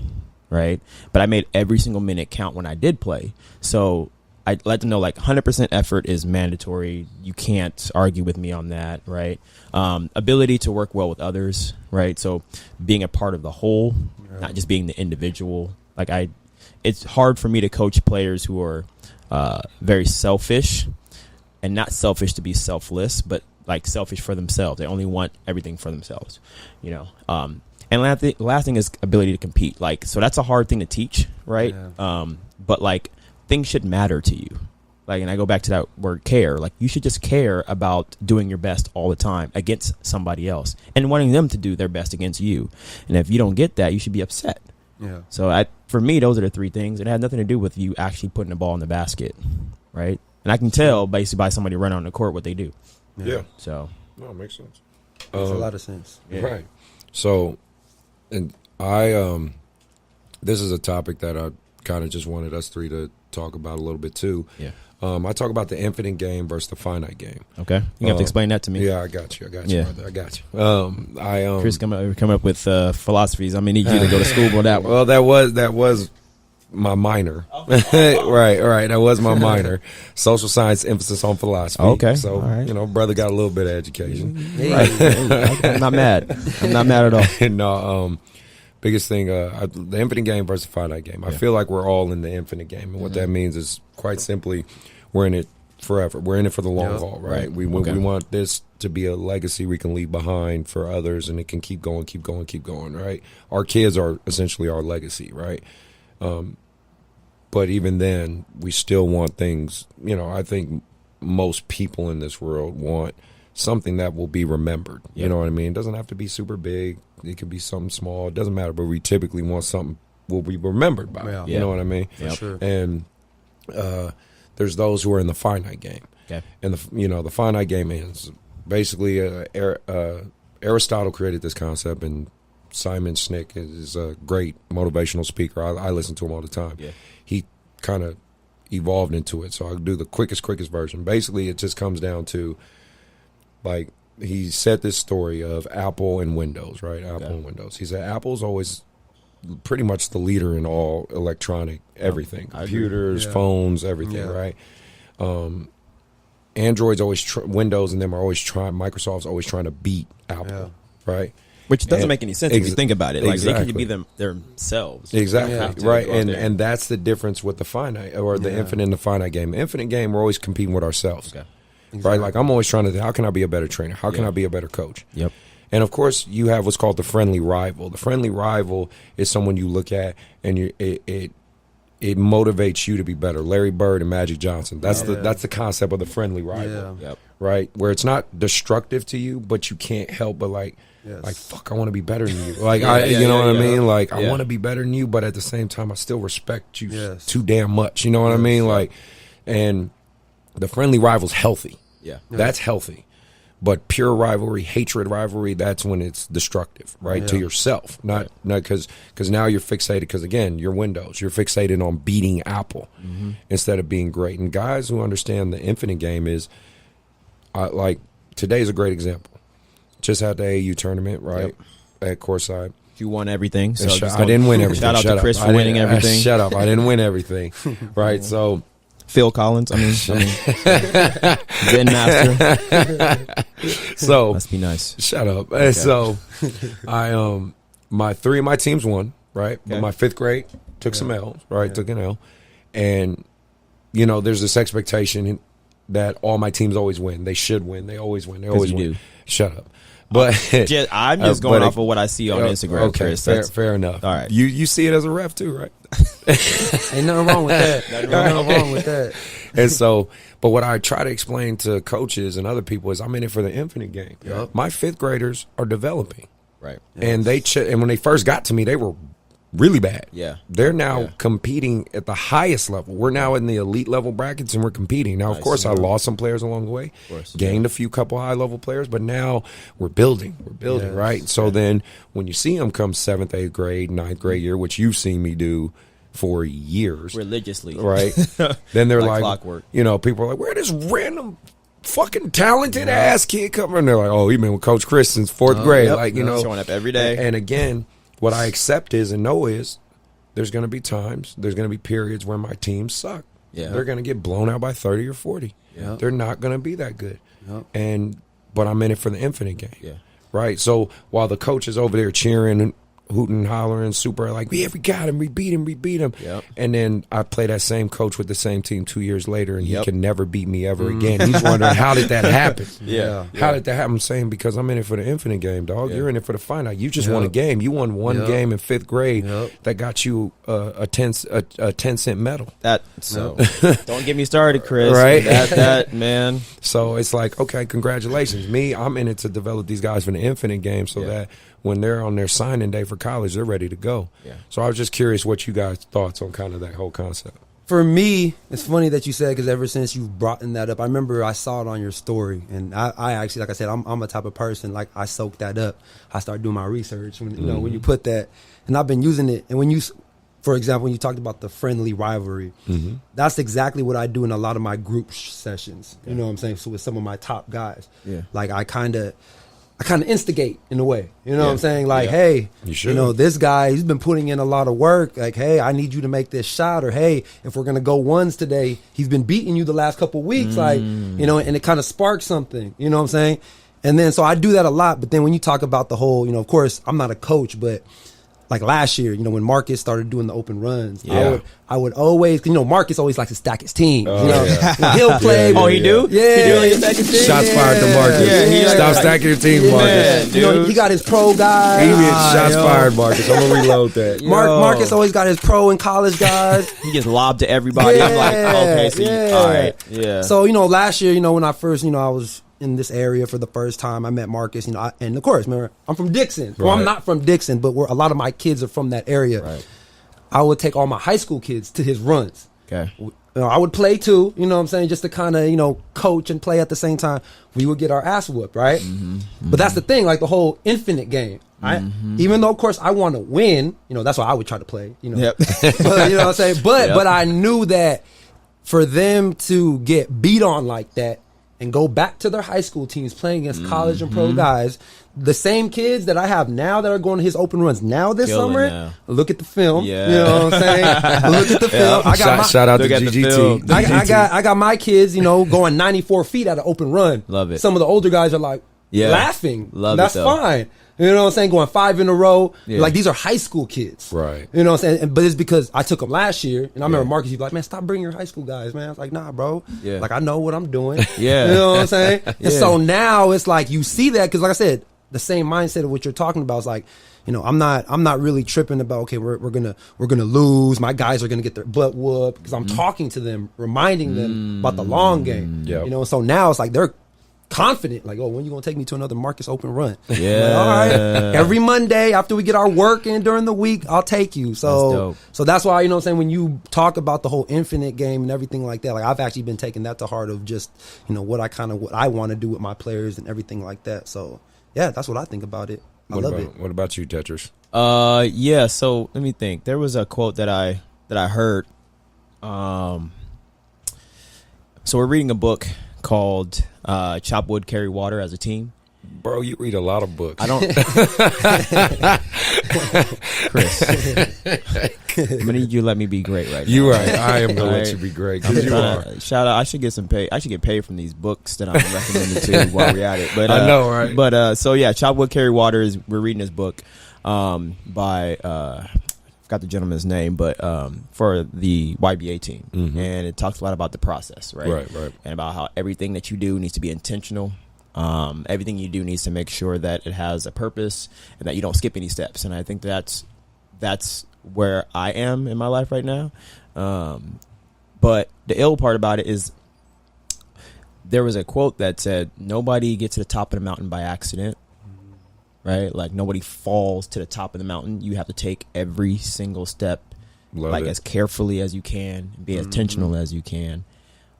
right? But I made every single minute count when I did play. So I let them know, like, 100% effort is mandatory. You can't argue with me on that, right? Ability to work well with others, right? So being a part of the whole, not just being the individual. Like, it's hard for me to coach players who are very selfish, and not selfish to be selfless, but like selfish for themselves. They only want everything for themselves, you know? And last thing is ability to compete. Like, so that's a hard thing to teach, right? But like, things should matter to you. Like, and I go back to that word care. Like, you should just care about doing your best all the time against somebody else and wanting them to do their best against you. And if you don't get that, you should be upset. So for me, those are the three things. It had nothing to do with you actually putting the ball in the basket, right? And I can tell basically by somebody running on the court what they do. So. No, it makes sense. Makes a lot of sense. Right. So, and this is a topic that I kind of just wanted us three to talk about a little bit too. I talk about the infinite game versus the finite game. Okay, you have to explain that to me. Yeah, I got you, brother. I got you. Chris come up with philosophies. I'm gonna need you to go to school on that one. Well, that was my minor. right. That was my minor. Social science, emphasis on philosophy. Okay, so brother got a little bit of education. I'm not mad. I'm not mad at all. No, biggest thing, the infinite game versus the finite game. I feel like we're all in the infinite game, and what that means is quite simply, we're in it forever. We're in it for the long haul, right? We want this to be a legacy we can leave behind for others, and it can keep going, right? Our kids are essentially our legacy, right? But even then, we still want things. I think most people in this world want something that will be remembered. You know what I mean? It doesn't have to be super big. It could be something small. It doesn't matter. But we typically want something will be remembered by. You know what I mean? For sure. And there's those who are in the finite game. Okay. And the finite game is basically Aristotle created this concept, and Simon Sinek is a great motivational speaker. I listen to him all the time. He kind of evolved into it. So I'll do the quickest version. Basically, it just comes down to, like, he said this story of Apple and Windows, right? Apple and Windows. He said Apple's always pretty much the leader in all electronic everything. Computers, phones, everything, right? Android's always Windows and them are always trying. Microsoft's always trying to beat Apple, right? Which doesn't make any sense if you think about it. Like, they could be themselves. Exactly, right? And that's the difference with the finite or the infinite and the finite game. Infinite game, we're always competing with ourselves. Right, like I'm always trying to think, how can I be a better trainer? How can I be a better coach? And of course, you have what's called the friendly rival. The friendly rival is someone you look at and it motivates you to be better. Larry Bird and Magic Johnson. That's the concept of the friendly rival. Right, where it's not destructive to you, but you can't help but like fuck, I want to be better than you. Like you know what I mean? Like I want to be better than you, but at the same time, I still respect you too damn much. You know what I mean? Like, and the friendly rival's healthy. That's healthy. But pure rivalry, hatred rivalry, that's when it's destructive, right? To yourself. Not because now you're fixated, because again, you're Windows. You're fixated on beating Apple instead of being great. And guys who understand the infinite game is, like, today's a great example. Just had the AAU tournament, right? At courtside. You won everything. So I didn't win everything. Shout out to Chris for winning everything. Shut up. I didn't win everything. Right? So C.Collins. Zen master. So must be nice. Shut up. Okay. So I three of my teams won, right? But my fifth grade took some L's, right? Took an L. And there's this expectation that all my teams always win. They should win. They always win. They always win. do. Shut up. But I'm just going off of what I see on Instagram. Okay, Chris. fair enough. All right. You see it as a ref too, right? Ain't nothing wrong with that. Nothing wrong with that. And so, but what I try to explain to coaches and other people is I'm in it for the infinite game. Yep. My 5th graders are developing. Right. And and when they first got to me, they were really bad. Yeah. They're now competing at the highest level. We're now in the elite level brackets and we're competing. Now, of course, I lost some players along the way, gained a few couple high level players, but now we're building. We're building, right? So then when you see them come 7th, 8th grade, 9th grade year, which you've seen me do for years. Religiously. Right? Then they're like clockwork. You know, people are like, where this random fucking talented ass kid coming? And they're like, oh, he been with Coach Chris since 4th grade. Like, you know. Showing up every day. And again, what I accept is and know is there's going to be times, there's going to be periods where my teams suck. Yeah. They're going to get blown out by 30 or 40. Yeah. They're not going to be that good. Yeah. But I'm in it for the infinite game. Yeah. Right? So while the coach is over there cheering and hooting, hollering, super like, yeah, we got him, we beat him. Yep. And then I play that same coach with the same team 2 years later, and he can never beat me ever again. He's wondering, how did that happen? How did that happen? I'm saying, because I'm in it for the infinite game, dog. You're in it for the final. You just won a game. You won one game in 5th grade that got you a 10-cent medal. Don't get me started, Chris. Right? That man. So it's like, okay, congratulations. Me, I'm in it to develop these guys for the infinite game so that when they're on their signing day for college, they're ready to go. Yeah. So I was just curious what you guys' thoughts on kind of that whole concept. For me, it's funny that you said, because ever since you've brought that up, I remember I saw it on your story, and I actually, like I said, I'm a type of person, like, I soak that up. I start doing my research when you know when you put that, and I've been using it. And when you, for example, when you talked about the friendly rivalry, that's exactly what I do in a lot of my group sessions. You know what I'm saying? So with some of my top guys, like I kind of instigate in a way, you know what I'm saying? Like, hey, you know, this guy, he's been putting in a lot of work. Like, hey, I need you to make this shot. Or, hey, if we're going to go ones today, he's been beating you the last couple of weeks. Like, you know, and it kind of sparks something, you know what I'm saying? And then, so I do that a lot. But then when you talk about the whole, you know, of course, I'm not a coach, but like last year, you know, when Marcus started doing the open runs, I would always, you know, Marcus always likes to stack his team. You know, he'll play. He do? Yeah. He do stack his team? Shots fired to Marcus. Stop stacking your team, Marcus. You know, he got his pro guys. Shots fired, Marcus. I'm going to reload that. Marcus always got his pro and college guys. He gets lobbed to everybody. I'm like, okay, so all right. Yeah. So, you know, last year, you know, when I first, you know, I was in this area for the first time, I met Marcus, you know, and of course, remember, I'm from Dixon. Well, I'm not from Dixon, but a lot of my kids are from that area. Right. I would take all my high school kids to his runs. Okay. You know, I would play too, you know what I'm saying, just to kind of, you know, coach and play at the same time. We would get our ass whooped, right? But that's the thing, like the whole infinite game. Even though, of course, I want to win, you know, that's why I would try to play, you know. But, you know what I'm saying? But I knew that for them to get beat on like that, and go back to their high school teams playing against college and pro guys, the same kids that I have now that are going to his open runs now this summer, look at the film. You know what I'm saying? Look at the film. I got shout out to GGT. I got my kids, you know, going 94 feet at an open run. Love it. Some of the older guys are like laughing. That's fine. You know what I'm saying? Going 5 in a row. Like, these are high school kids. Right. You know what I'm saying? But it's because I took them last year. And I remember Marcus, he'd be like, man, stop bringing your high school guys, man. I was like, nah, bro. Like, I know what I'm doing. You know what I'm saying? And so now it's like you see that. Because like I said, the same mindset of what you're talking about is like, you know, I'm not really tripping about, okay, we're gonna lose. My guys are gonna get their butt whooped. Because I'm talking to them, reminding them about the long game. You know, so now it's like they're confident, like, oh, when you gonna take me to another Marcus open run? Like, all right, every Monday after we get our work in during the week, I'll take you. So that's why, you know what I'm saying, when you talk about the whole infinite game and everything like that, like I've actually been taking that to heart of just, you know, what I want to do with my players and everything like that. So yeah, that's what I think about it. I love it. What about you, Tetris? Yeah, so let me think. There was a quote that I heard. So we're reading a book called Chop Wood, Carry Water as a Team. Bro, you read a lot of books. I don't. Chris, I'm gonna need you to let me be great right now. You're right. I am gonna let you be great because you are. Shout out. I should get some pay. I should get paid from these books that I'm recommending to while we're at it. But I know, right? But so yeah, Chop Wood, Carry Water we're reading this book by forgot forgot the gentleman's name, but for the YBA team, and it talks a lot about the process, right? Right. And about how everything that you do needs to be intentional. Everything you do needs to make sure that it has a purpose and that you don't skip any steps. And I think that's where I am in my life right now. But the ill part about it is there was a quote that said, nobody gets to the top of the mountain by accident, right? Like nobody falls to the top of the mountain. You have to take every single step as carefully as you can, be as intentional as you can.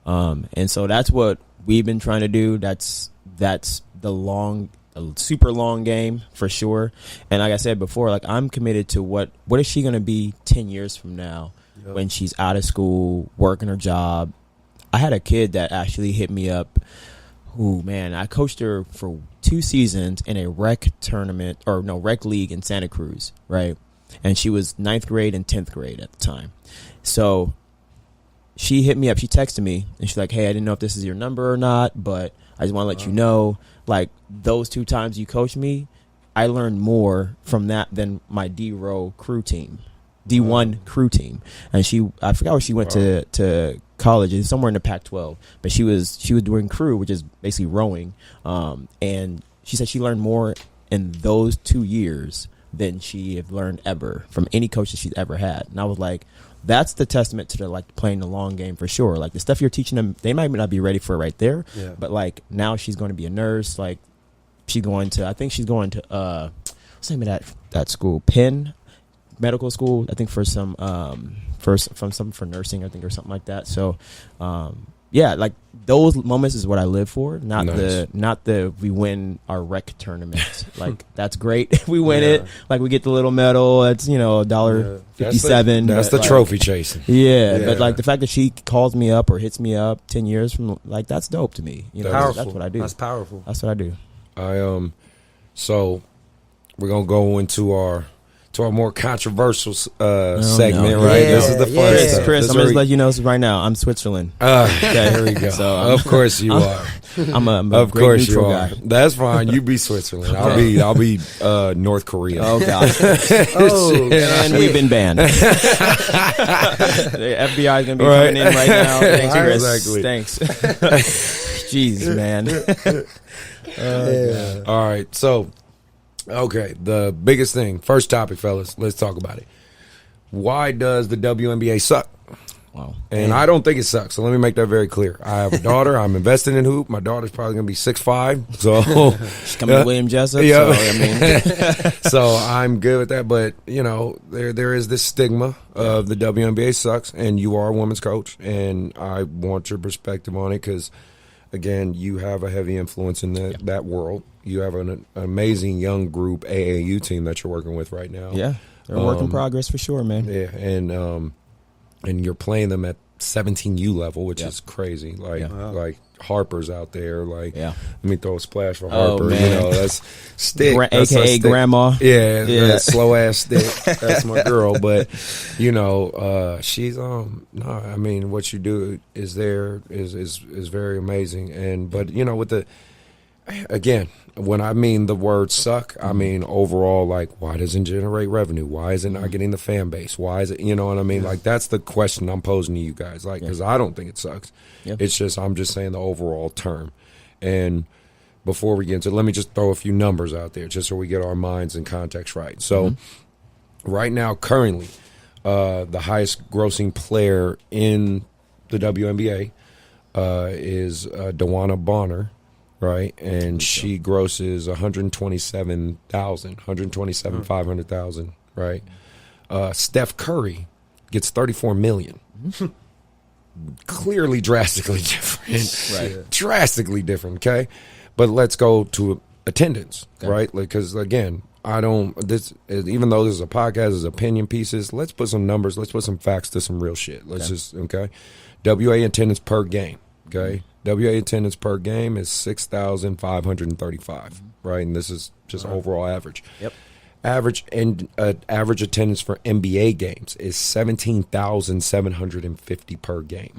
And so that's what we've been trying to do. That's the super long game for sure. And like I said before, like I'm committed to what is she going to be 10 years from now when she's out of school, working her job. I had a kid that actually hit me up I coached her for 2 seasons in a rec league in Santa Cruz, right? And she was 9th grade and 10th grade at the time. So she hit me up. She texted me, and she's like, hey, I didn't know if this is your number or not, but I just want to let you know, like, those 2 times you coached me, I learned more from that than my D-Row crew team, D1 crew team. And I forgot where she went to college. It's somewhere in the Pac-12. But she was doing crew, which is basically rowing. And she said she learned more in those 2 years than she had learned ever from any coach that she's ever had. And I was like, that's the testament to playing the long game for sure. Like the stuff you're teaching them, they might not be ready for right there. Yeah. But like now she's going to be a nurse. Like she's going to what's the name of that school? Penn Medical School. I think for some for nursing, I think, or something like that. So yeah, like those moments is what I live for. Not the we win our rec tournament. Like that's great. If we win it, like we get the little medal. It's $1.57. That's the trophy chasing. Yeah, but like the fact that she calls me up or hits me up 10 years from, like, that's dope to me. You know, that's what I do. That's powerful. That's what I do. So we're gonna go into our more controversial segment, right? Yeah, this is the fun stuff. Chris, I'm just let you know right now. I'm Switzerland. Okay, here we go. So, of course you are. I'm a of great course neutral you are. guy. That's fine. You be Switzerland. I'll be North Korea. Oh God. And we've been banned. The FBI is gonna be coming in right now. Thanks, Chris. Exactly. Thanks. Jeez, man. All right, so. Okay, the biggest thing, first topic, fellas, let's talk about it. Why does the WNBA suck? Wow. And I don't think it sucks, so let me make that very clear. I have a daughter. I'm invested in hoop. My daughter's probably going to be 6'5", so she's coming to William Jessup. Yeah. So, I mean. So I'm good with that, but, you know, there is this stigma of the WNBA sucks, and you are a women's coach, and I want your perspective on it because, again, you have a heavy influence in that world. You have an amazing young group AAU team that you're working with right now. Yeah, they're a work in progress for sure, man. Yeah, and you're playing them at 17U level, which is crazy. Like Harper's out there. Like, let me throw a splash for Harper. Man. You know, that's Stick, AKA Grandma. Yeah, that slow ass Stick. That's my girl. But you know, she's no. I mean, what you do is very amazing. But you know, with the again, when I mean the word suck, I mean overall, like, why doesn't it generate revenue? Why is it not getting the fan base? Why is it, you know what I mean? Like, that's the question I'm posing to you guys, like, because I don't think it sucks. It's just, I'm just saying the overall term. And before we get into it, let me just throw a few numbers out there just so we get our minds and context right. So right now, currently, the highest grossing player in the WNBA is Dewana Bonner. Right, and she grosses 127,500,000. Right, Steph Curry gets 34 million. Clearly, drastically different. Right, drastically different. Okay, but let's go to attendance. Okay. Right, because again, I don't. This, even though this is a podcast, is opinion pieces. Let's put some numbers. Let's put some facts to some real shit. Let's just WA attendance per game. Okay. WA attendance per game is 6,535, right? And this is just overall average. Yep. Average attendance for NBA games is 17,750 per game.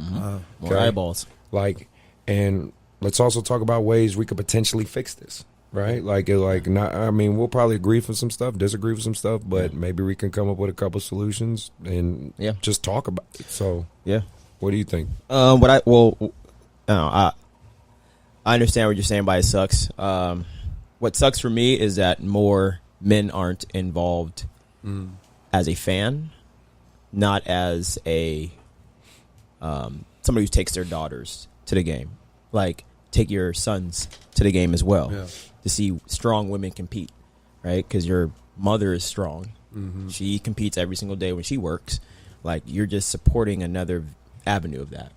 More eyeballs. Like, and let's also talk about ways we could potentially fix this, right? Like not. I mean, we'll probably agree for some stuff, disagree with some stuff, but maybe we can come up with a couple solutions and just talk about it. So what do you think? I understand what you're saying by it sucks. What sucks for me is that more men aren't involved as a fan, not as a somebody who takes their daughters to the game. Like, take your sons to the game as well to see strong women compete, right? Because your mother is strong. She competes every single day when she works. Like, you're just supporting another avenue of that.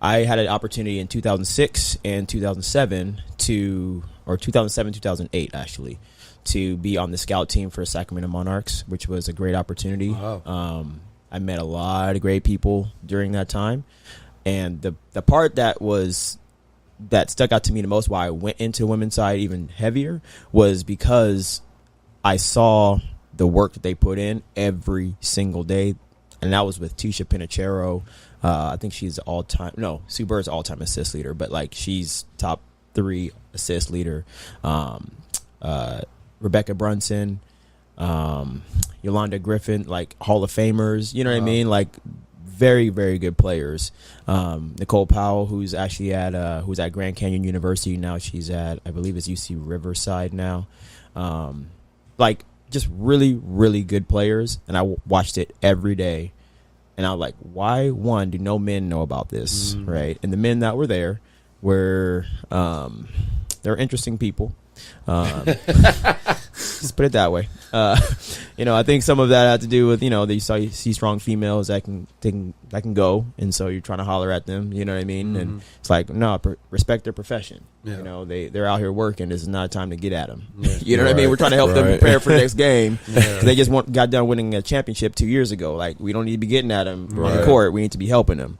I had an opportunity in 2006 and 2007 2008 actually, to be on the scout team for Sacramento Monarchs, which was a great opportunity. Wow. I met a lot of great people during that time. And the part that stuck out to me the most, why I went into women's side even heavier, was because I saw the work that they put in every single day. And that was with Tisha Pinachero. I think she's Sue Bird's all-time assist leader, but like she's top 3 assist leader. Rebecca Brunson, Yolanda Griffin, like Hall of Famers, you know what I mean? Like very, very good players. Nicole Powell, who's actually who's at Grand Canyon University now. She's at, I believe it's UC Riverside now. Like just really, really good players. And I watched it every day. And I was like, why, one, do no men know about this, right? And the men that were there were, they're interesting people. Just put it that way. I think some of that had to do with, you see strong females that can go, and so you're trying to holler at them, you know what I mean? And it's like, no, respect their profession. Yeah. They're out here working. This is not a time to get at them. Yeah. You know what I mean? We're trying to help them prepare for the next game. They just got done winning a championship 2 years ago. Like, we don't need to be getting at them on the court. We need to be helping them.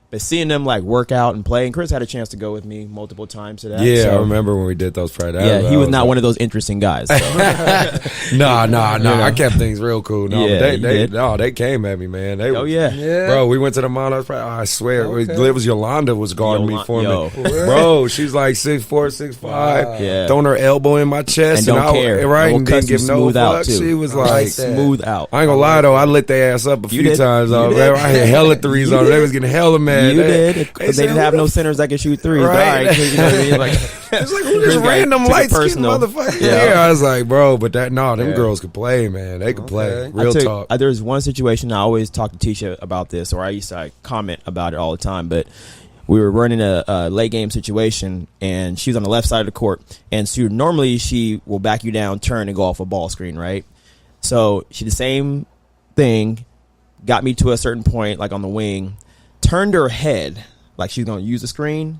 But seeing them like work out and play, and Chris had a chance to go with me multiple times to that. Yeah, so, I remember when we did those Friday. Yeah, he was not one of those interesting guys. So. No. I kept things real cool. No, they came at me, man. Bro, we went to the Monarchs. I swear, it was Yolanda was guarding me for me. Bro, she's like 6'4", 6'5", throwing her elbow in my chest, and don't care. Right, and didn't give no fuck. She was like smooth out. I ain't gonna lie though, I lit their ass up a few times. I had hella threes on. They was getting hella mad. You did. They didn't have no centers that could shoot threes. Right. You know what I mean? Like, it's like, who this random light-skinned motherfucker? Yeah, I was like, bro, but them girls could play, man. They could play. Real talk. There was one situation, I always talk to Tisha about this, or I used to comment about it all the time, but we were running a late game situation, and she was on the left side of the court, and so normally she will back you down, turn, and go off a ball screen, right? So she did the same thing, got me to a certain point, like on the wing, turned her head like she's going to use the screen.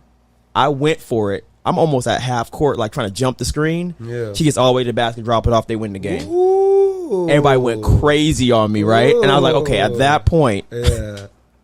I went for it. I'm almost at half court, like trying to jump the screen. Yeah. She gets all the way to the basket, drop it off, they win the game. Ooh. Everybody went crazy on me, right? Ooh. And I was like, okay, at that point,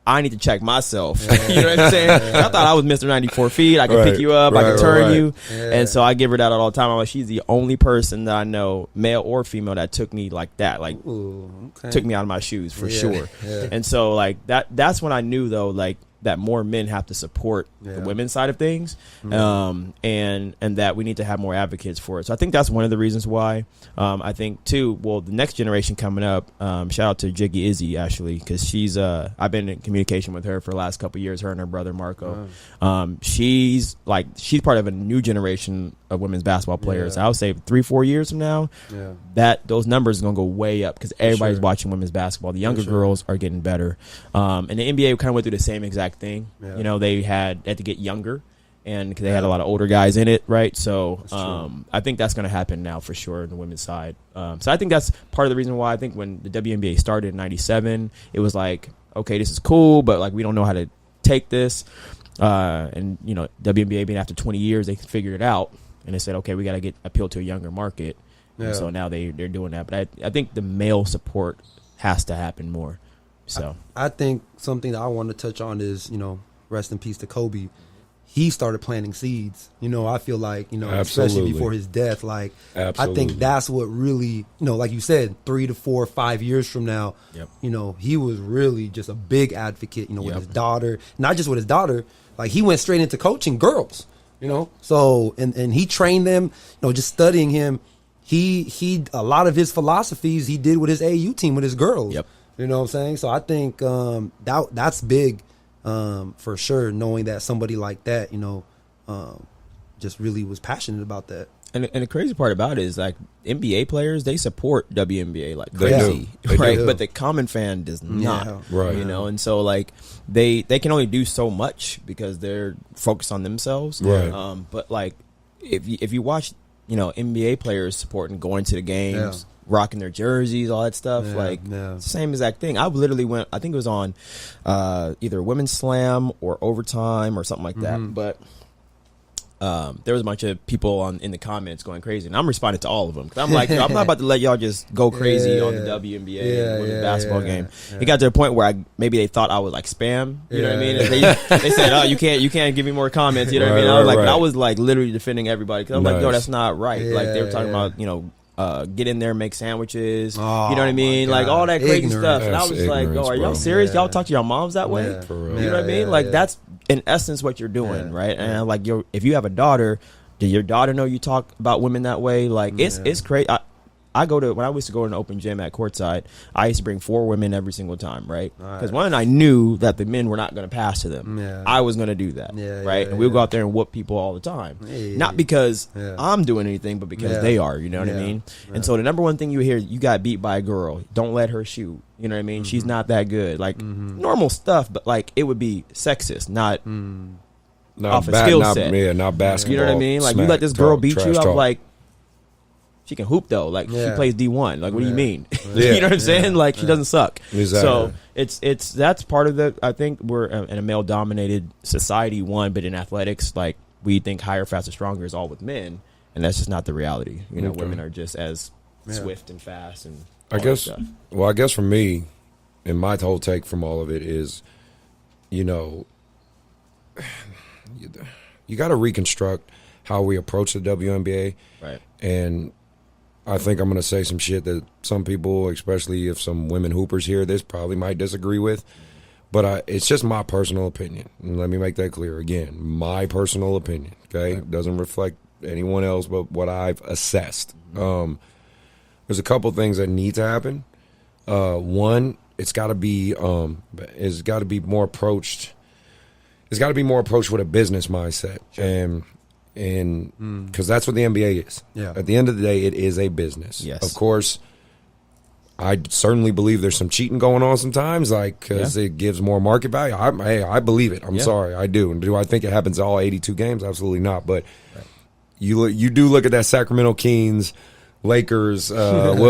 I need to check myself. You know what I'm saying? I thought I was Mr. 94 feet. I could pick you up. I could turn you. Yeah. And so I give her that all the time. I'm like, she's the only person that I know, male or female, that took me like that. Like, took me out of my shoes for sure. Yeah. And so, like, that's when I knew, though, like, that more men have to support the women's side of things, and that we need to have more advocates for it. So I think that's one of the reasons why. I think too, well, the next generation coming up, shout out to Jiggy Izzy actually, because she's I've been in communication with her for the last couple of years, her and her brother Marco. She's part of a new generation of women's basketball players. I would say 3-4 years from now, that those numbers are gonna go way up because everybody's watching women's basketball. The younger girls are getting better, and the NBA kind of went through the same exact thing. You know, they had to get younger, and because they had a lot of older guys in it, right? So I think that's going to happen now for sure in the women's side. So I think that's part of the reason why I think when the WNBA started in '97, it was like, okay, this is cool, but like we don't know how to take this. And you know, WNBA being after 20 years, they figured it out, and they said, okay, we got to appeal to a younger market. And so now they're doing that. But I think the male support has to happen more. So I think something that I want to touch on is, you know, rest in peace to Kobe. He started planting seeds. You know, I feel like, you know, especially before his death, like I think that's what really, you know, like you said, 3 to 4 or 5 years from now, you know, he was really just a big advocate, you know, with his daughter, not just with his daughter, like he went straight into coaching girls. You know, so and he trained them. You know, just studying him, he a lot of his philosophies he did with his AAU team with his girls. Yep. You know what I'm saying? So I think that's big for sure. Knowing that somebody like that, you know, just really was passionate about that. And the crazy part about it is, like, NBA players, they support WNBA like They crazy, do. right? do. But the common fan does not, Right. You know, and so like they can only do so much because they're focused on themselves, Right. But like if you watch, you know, NBA players supporting, going to the games, rocking their jerseys, all that stuff, like it's the same exact thing. I literally went, I think it was on either Women's Slam or Overtime or something like that, but. There was a bunch of people in the comments going crazy, and I'm responding to all of them because I'm like, I'm not about to let y'all just go crazy on the WNBA women's basketball game. It got to a point where maybe they thought I was like spam. You know what I mean? And they said, "Oh, you can't give me more comments." You know what I mean? I was like, but I was like literally defending everybody because I'm like, "No, that's not right." Like they were talking about, you know, get in there, make sandwiches. You know what I mean? Like all that crazy stuff. And I was like, "Oh, are y'all serious? Y'all talk to your moms that way?" For real. You know what I mean? Like that's in essence what you're doing, right? And I'm like, if you have a daughter, did your daughter know you talk about women that way? Like it's crazy. When I used to go to an open gym at Courtside, I used to bring 4 women every single time, right? Because one, I knew that the men were not going to pass to them. I was going to do that, right? And we would go out there and whoop people all the time. Not because I'm doing anything, but because they are, you know what I mean? And so the number one thing you hear, you got beat by a girl. Don't let her shoot. You know what I mean? She's not that good. Like normal stuff, but like it would be sexist, not off a skill set. Yeah, not basketball. You know what I mean? Like you let this girl beat you, I'm like, she can hoop though. Like she plays D1. Like what do you mean? You know what I'm saying? Like she doesn't suck. Exactly. So it's that's part of the. I think we're in a male dominated society. But in athletics, like we think higher, faster, stronger is all with men, and that's just not the reality. You know, women are just as swift and fast and. I guess for me, and my whole take from all of it is, you know, you got to reconstruct how we approach the WNBA. Right. And I think I'm going to say some shit that some people, especially if some women hoopers hear this, probably might disagree with. But it's just my personal opinion. And let me make that clear. Again, my personal opinion, okay? Right. Doesn't reflect anyone else but what I've assessed. There's a couple things that need to happen. One, it's got to be more approached. It's got to be more approached with a business mindset, and because that's what the NBA is. Yeah. At the end of the day, it is a business. Yes. Of course, I certainly believe there's some cheating going on sometimes, like because it gives more market value. I believe it. I'm sorry, I do. And do I think it happens all 82 games? Absolutely not. But you do look at that Sacramento Kings. Lakers, what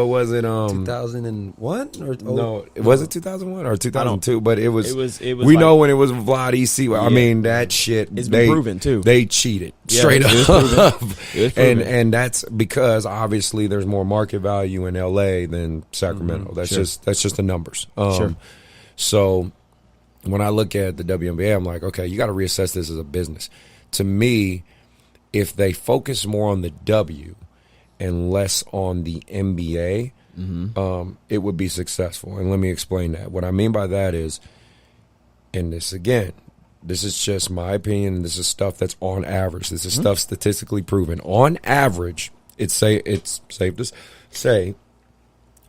was it? 2001 or no? Was it 2001 or 2002? But it was. We like, know when it was Vlad EC. I mean that shit. It's been proven too. They cheated straight up, and that's because obviously there's more market value in LA than Sacramento. That's just the numbers. So when I look at the WNBA, I'm like, okay, you got to reassess this as a business. To me, if they focus more on the W and less on the NBA, it would be successful. And let me explain that. What I mean by that is, and this is just my opinion. This is stuff that's on average. This is stuff statistically proven. On average, it's safe to say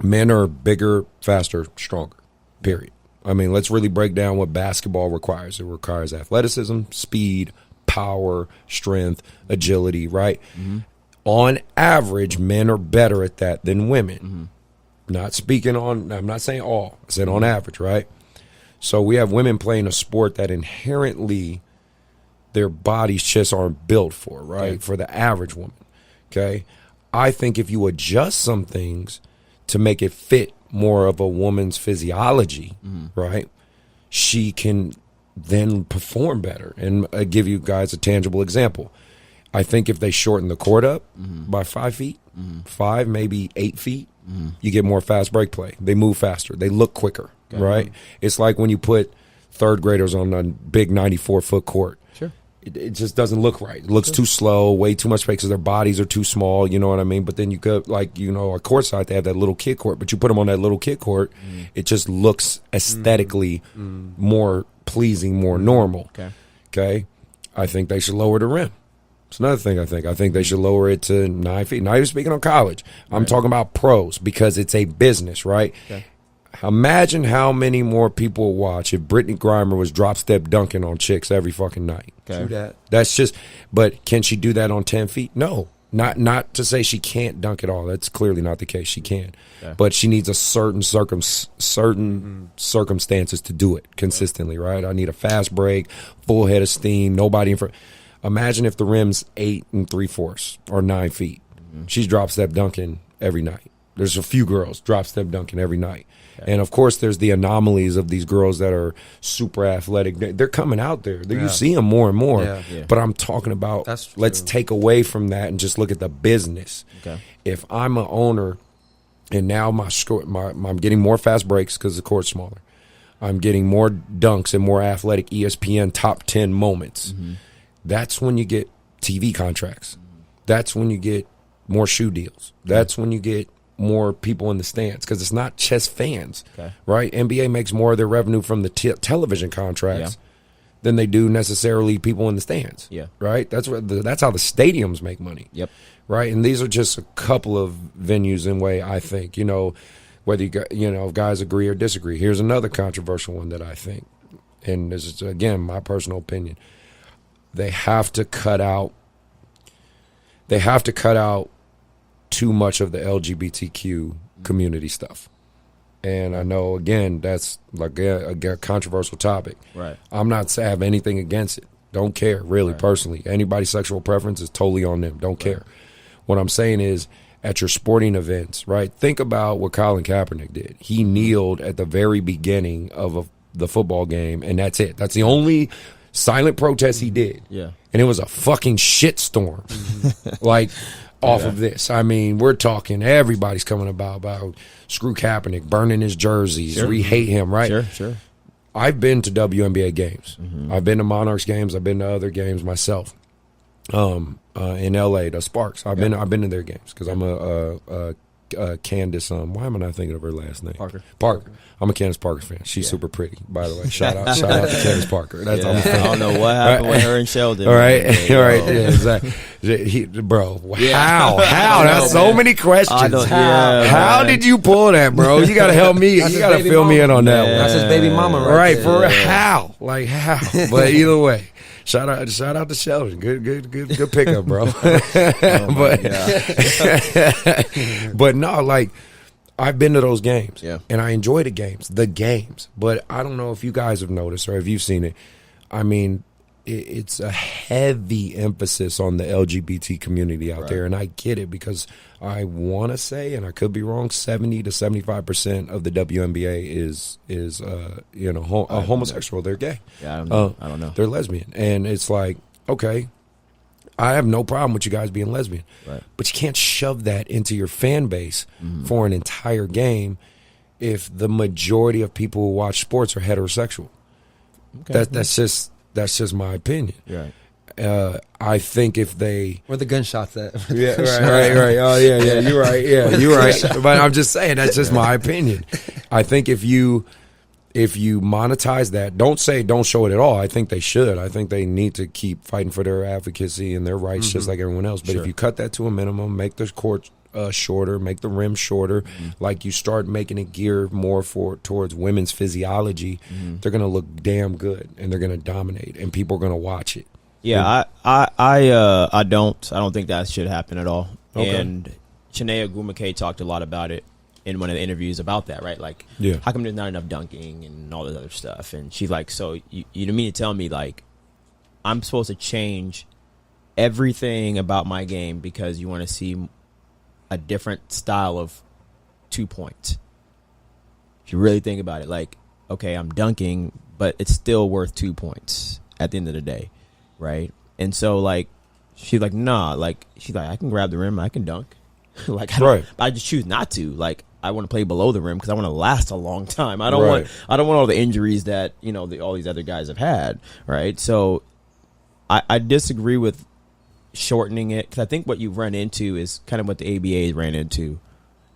men are bigger, faster, stronger, period. I mean, let's really break down what basketball requires. It requires athleticism, speed, power, strength, agility, right? On average, men are better at that than women. I'm not saying all. I said on average, right? So we have women playing a sport that inherently their bodies just aren't built for, right? For the average woman, okay? I think if you adjust some things to make it fit more of a woman's physiology, right, she can then perform better. And I give you guys a tangible example. I think if they shorten the court up by 5 feet, 5, maybe 8 feet, you get more fast break play. They move faster. They look quicker, right? It's like when you put third graders on a big 94-foot court. Sure. It just doesn't look right. It looks too slow, way too much space because their bodies are too small, you know what I mean? But then you could, like, you know, a court side, they have that little kid court, but you put them on that little kid court, it just looks aesthetically more pleasing, more normal. Okay? I think they should lower the rim. It's another thing I think. I think they should lower it to 9 feet. Not even speaking on college. I'm talking about pros because it's a business, right? Okay. Imagine how many more people watch if Brittany Griner was drop step dunking on chicks every fucking night. True that. That's just. But can she do that on 10 feet? No. Not to say she can't dunk at all. That's clearly not the case. She can, but she needs a certain circumstances to do it consistently. Right? I need a fast break, full head of steam, nobody in front. Imagine if the rim's 8 3/4 or 9 feet. She's drop step dunking every night. There's a few girls drop step dunking every night. And of course, there's the anomalies of these girls that are super athletic. They're coming out there. You see them more and more. Yeah. But I'm talking about let's take away from that and just look at the business. Okay. If I'm an owner and now I'm getting more fast breaks because the court's smaller, I'm getting more dunks and more athletic ESPN top 10 moments. That's when you get TV contracts. That's when you get more shoe deals. That's when you get more people in the stands because it's not just fans, right? NBA makes more of their revenue from the television contracts than they do necessarily people in the stands. Right. That's how the stadiums make money. Right. And these are just a couple of venues in way I think, whether if guys agree or disagree. Here's another controversial one that I think, and this is again my personal opinion. They have to cut out too much of the LGBTQ community stuff. And I know, again, that's like a controversial topic. Right. I'm not saying I have anything against it. Don't care, really, personally. Anybody's sexual preference is totally on them. Don't care. What I'm saying is, at your sporting events, right, think about what Colin Kaepernick did. He kneeled at the very beginning of the football game, and that's it. That's the only silent protest he did. Yeah. And it was a fucking shitstorm. Off of this. I mean, we're talking, everybody's coming about screw Kaepernick, burning his jerseys, we hate him, right? Sure. I've been to WNBA games. I've been to Monarchs games. I've been to other games myself. In LA, the Sparks. I've been to their games because I'm a Candace. Why am I not thinking of her last name? Parker. I'm a Candace Parker fan. She's super pretty, by the way. Shout out to Candace Parker. That's I'm a fan. I don't know what happened with her and Sheldon. All right, yeah, exactly. How? That's so many questions. How did you pull that, bro? You got to help me. You got to fill me in on that one. That's his baby mama, right? For real. How? Like how? But either way. Shout out to Sheldon. Good pickup, bro. But no, like I've been to those games, and I enjoy the games. But I don't know if you guys have noticed or if you've seen it. I mean, it's a heavy emphasis on the LGBT community out there, and I get it because I want to say, and I could be wrong, 70 to 75% of the WNBA is homosexual. They're gay. Yeah, I don't know. They're lesbian, and it's like, okay, I have no problem with you guys being lesbian, but you can't shove that into your fan base for an entire game if the majority of people who watch sports are heterosexual. Okay. That's just my opinion. Right. I think if they where the gunshots at? Right. Oh yeah. You're right. Yeah, you're right. But I'm just saying that's just my opinion. I think if you monetize that, don't show it at all. I think they should. I think they need to keep fighting for their advocacy and their rights just like everyone else. But if you cut that to a minimum, make the court shorter, make the rim shorter, like you start making it geared more towards women's physiology, they're gonna look damn good and they're gonna dominate and people are gonna watch it. Yeah, I don't think that should happen at all. Okay. And Chinea Ogwumike talked a lot about it in one of the interviews about that, right? Like, how come there's not enough dunking and all this other stuff? And she's like, so you didn't mean to tell me, like, I'm supposed to change everything about my game because you want to see a different style of 2 points. If you really think about it, like, okay, I'm dunking, but it's still worth 2 points at the end of the day, right? And so, like, she's like, nah, like, she's like, I can grab the rim, I can dunk. Like, I just choose not to. Like, I want to play below the rim because I want to last a long time. I don't want all the injuries that all these other guys have had, right? So I disagree with shortening it because I think what you run into is kind of what the ABA ran into,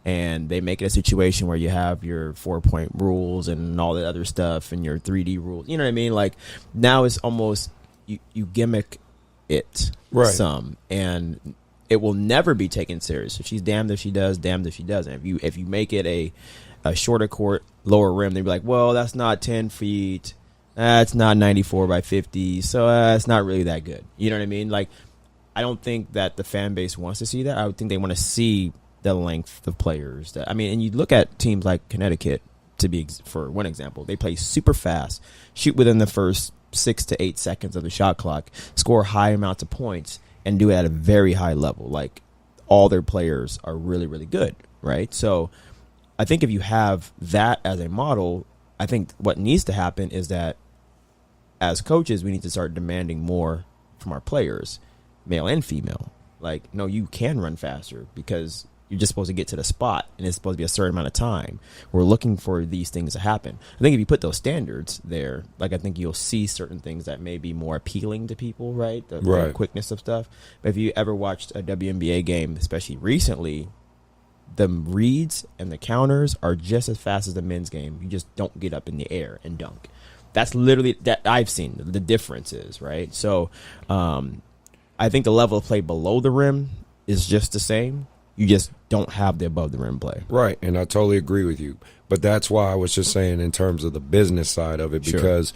and they make it a situation where you have your 4-point rules and all that other stuff and your 3D rules. You know what I mean? Like now it's almost you gimmick it Right. some, and it will never be taken serious. So she's damned if she does, damned if she doesn't. If you make it a shorter court, lower rim, they'd be like, well, that's not 10 feet. That's not 94 by 50. So it's not really that good. You know what I mean? Like, I don't think that the fan base wants to see that. I would think they want to see the length of players. And you look at teams like Connecticut, for one example. They play super fast, shoot within the first 6 to 8 seconds of the shot clock, score high amounts of points, and do it at a very high level. Like, all their players are really, really good, right? So I think if you have that as a model, I think what needs to happen is that as coaches, we need to start demanding more from our players, male and female. Like, no, you can run faster because you're just supposed to get to the spot, and it's supposed to be a certain amount of time. We're looking for these things to happen. I think if you put those standards there, like, I think you'll see certain things that may be more appealing to people, right? The quickness of stuff. But if you ever watched a WNBA game, especially recently, the reads and the counters are just as fast as the men's game. You just don't get up in the air and dunk. That's literally that I've seen the differences, right? So I think the level of play below the rim is just the same. You just don't have the above the rim play. Right, and I totally agree with you. But that's why I was just saying in terms of the business side of it, because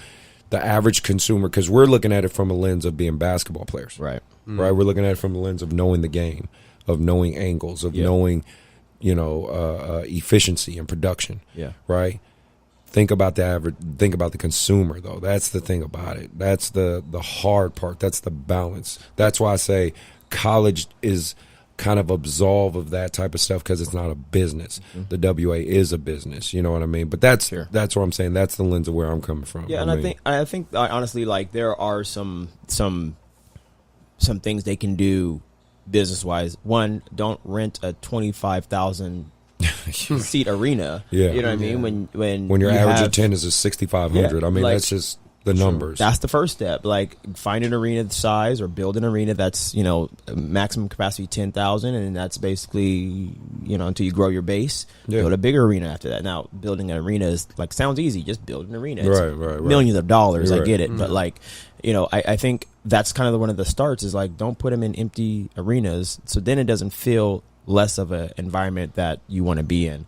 the average consumer, because we're looking at it from a lens of being basketball players. Right. Right, we're looking at it from the lens of knowing the game, of knowing angles, of knowing, efficiency and production. Yeah. Right? Think about the average. Think about the consumer, though. That's the thing about it. That's the hard part. That's the balance. That's why I say college is kind of absolved of that type of stuff because it's not a business. The WA is a business. You know what I mean? But that's what I'm saying. That's the lens of where I'm coming from. Yeah, I think honestly, like, there are some things they can do business wise. One, don't rent a 25,000 seat arena. Yeah. You know what I mean? When your average attendance is 6,500. I mean, like, that's just the numbers. That's the first step. Like, find an arena size or build an arena that's, maximum capacity 10,000, and that's basically, until you grow your base. Build a bigger arena after that. Now, building an arena is like, sounds easy. Just build an arena. It's millions of dollars. I get it. But like, I think that's kind of one of the starts is like, don't put them in empty arenas. So then it doesn't feel less of an environment that you want to be in.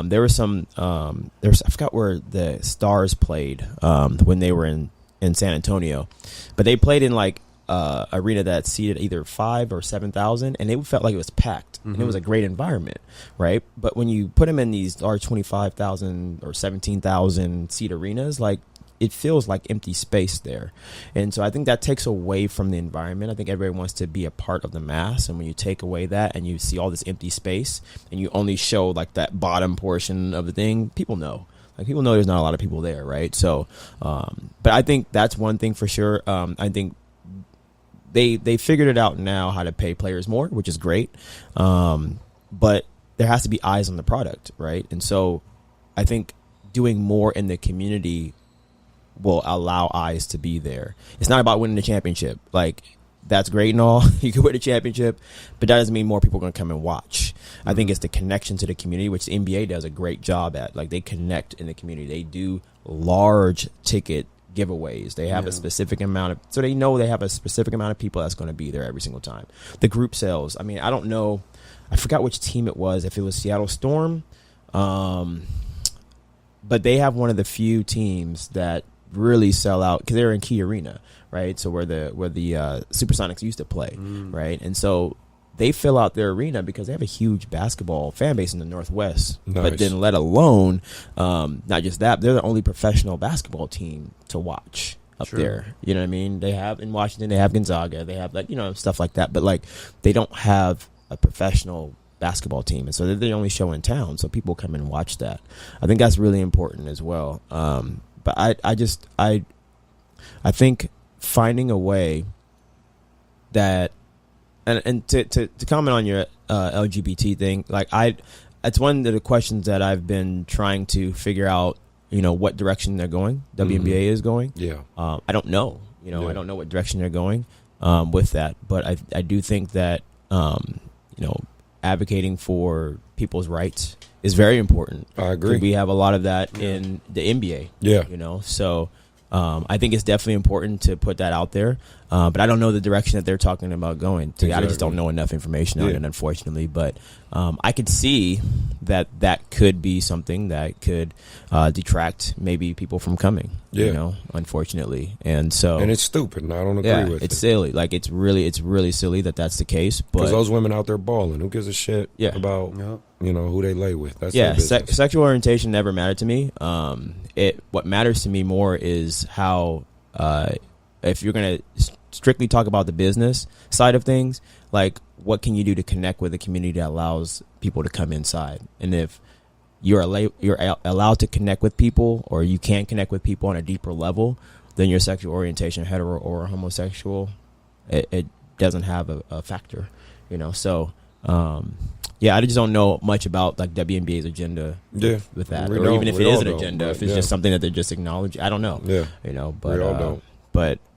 There was I forgot where the Stars played when they were in San Antonio, but they played in like arena that seated either 5,000 or 7,000, and it felt like it was packed, and it was a great environment, right? But when you put them in these large 25,000 or 17,000 seat arenas, like, it feels like empty space there. And so I think that takes away from the environment. I think everybody wants to be a part of the mass. And when you take away that and you see all this empty space and you only show like that bottom portion of the thing, people know. Like, people know there's not a lot of people there, right? So, but I think that's one thing for sure. I think they figured it out now how to pay players more, which is great. But there has to be eyes on the product, right? And so I think doing more in the community will allow eyes to be there. It's not about winning the championship. Like, that's great and all. You can win a championship, but that doesn't mean more people are going to come and watch. I think it's the connection to the community, which the NBA does a great job at. Like, they connect in the community. They do large ticket giveaways. They have a specific amount of, so they know they have a specific amount of people that's going to be there every single time. The group sales. I mean, I don't know. I forgot which team it was, if it was Seattle Storm. But they have one of the few teams that really sell out because they're in Key Arena, right? So where the Supersonics used to play, right? And so they fill out their arena because they have a huge basketball fan base in the Northwest. Nice. But then, let alone, not just that, they're the only professional basketball team to watch up there. You know what I mean? They have in Washington, they have Gonzaga, they have stuff like that. But like, they don't have a professional basketball team, and so they're the only show in town. So people come and watch that. I think that's really important as well. But I think finding a way that, and to comment on your LGBT thing, like, it's one of the questions that I've been trying to figure out, what direction they're going. WNBA is going. Yeah. I don't know. I don't know what direction they're going with that, but I do think that advocating for people's rights is very important. I agree. We have a lot of that in the NBA. Yeah. So I think it's definitely important to put that out there. But I don't know the direction that they're talking about going to. I just don't know enough information on it, unfortunately. But I could see that could be something that could detract maybe people from coming. You know, unfortunately, and it's stupid. And I don't agree with it. It's silly. Like it's really silly that that's the case. But because those women out there balling, who gives a shit about who they lay with? That's sexual orientation never mattered to me. What matters to me more is how if you're gonna strictly talk about the business side of things, like what can you do to connect with a community that allows people to come inside, and if you're allowed to connect with people, or you can't connect with people on a deeper level, then your sexual orientation, hetero or homosexual, it doesn't have a factor, so I just don't know much about like WNBA's agenda with that, or even if it is an agenda, if it's just something that they're just acknowledging. I don't know.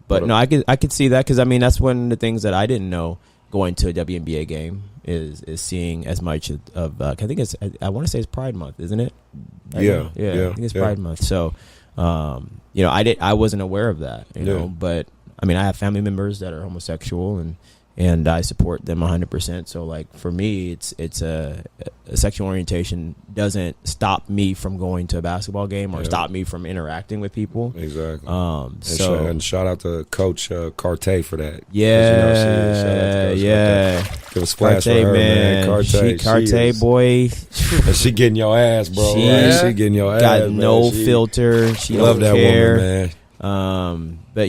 But no, I could see that, because I mean that's one of the things that I didn't know going to a WNBA game is seeing as much of I want to say it's Pride Month, isn't it? I think it's Pride Month. So I wasn't aware of that, but I mean I have family members that are homosexual, and I support them 100%. So like for me, it's a sexual orientation doesn't stop me from going to a basketball game or stop me from interacting with people. Exactly. And shout out to Coach Carte for that. Give a splash for her, man. Carte boy. She getting your ass, bro. She getting your ass. Got no filter. She love don't that care. woman, man. But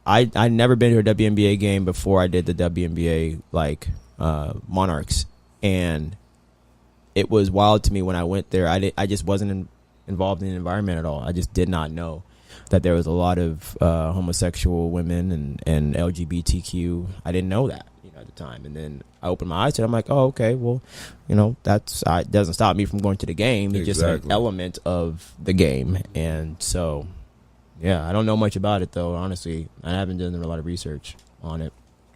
I never been to a WNBA game before I did the WNBA Monarchs, and it was wild to me when I went there. I just wasn't involved in the environment at all. I just did not know that there was a lot of homosexual women and LGBTQ. I didn't know that at the time, and then I opened my eyes to it. I'm like, oh, okay, well, that's it doesn't stop me from going to the game. It's just an element of the game, and so. Yeah, I don't know much about it though. Honestly, I haven't done a lot of research on it.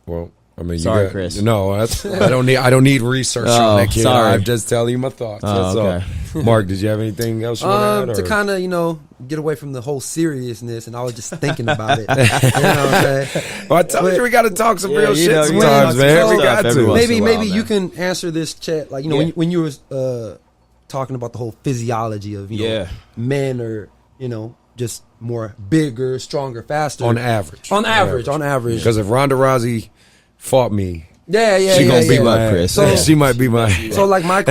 Well, I mean, sorry, Chris. No, I don't need research on that, kid. Sorry. I'm just telling you my thoughts. That's okay. all. Mark, did you have anything else you want to add? To kind of get away from the whole seriousness, and I was just thinking about it. What I'm saying? Well, I told you we got to talk some real shit sometimes, man. We got to. Maybe you can answer this, Chet. Like when you were talking about the whole physiology of men are just more bigger, stronger, faster. On average. Because if Ronda Rousey fought me, she gonna beat my Chris. So, she might be my. So like my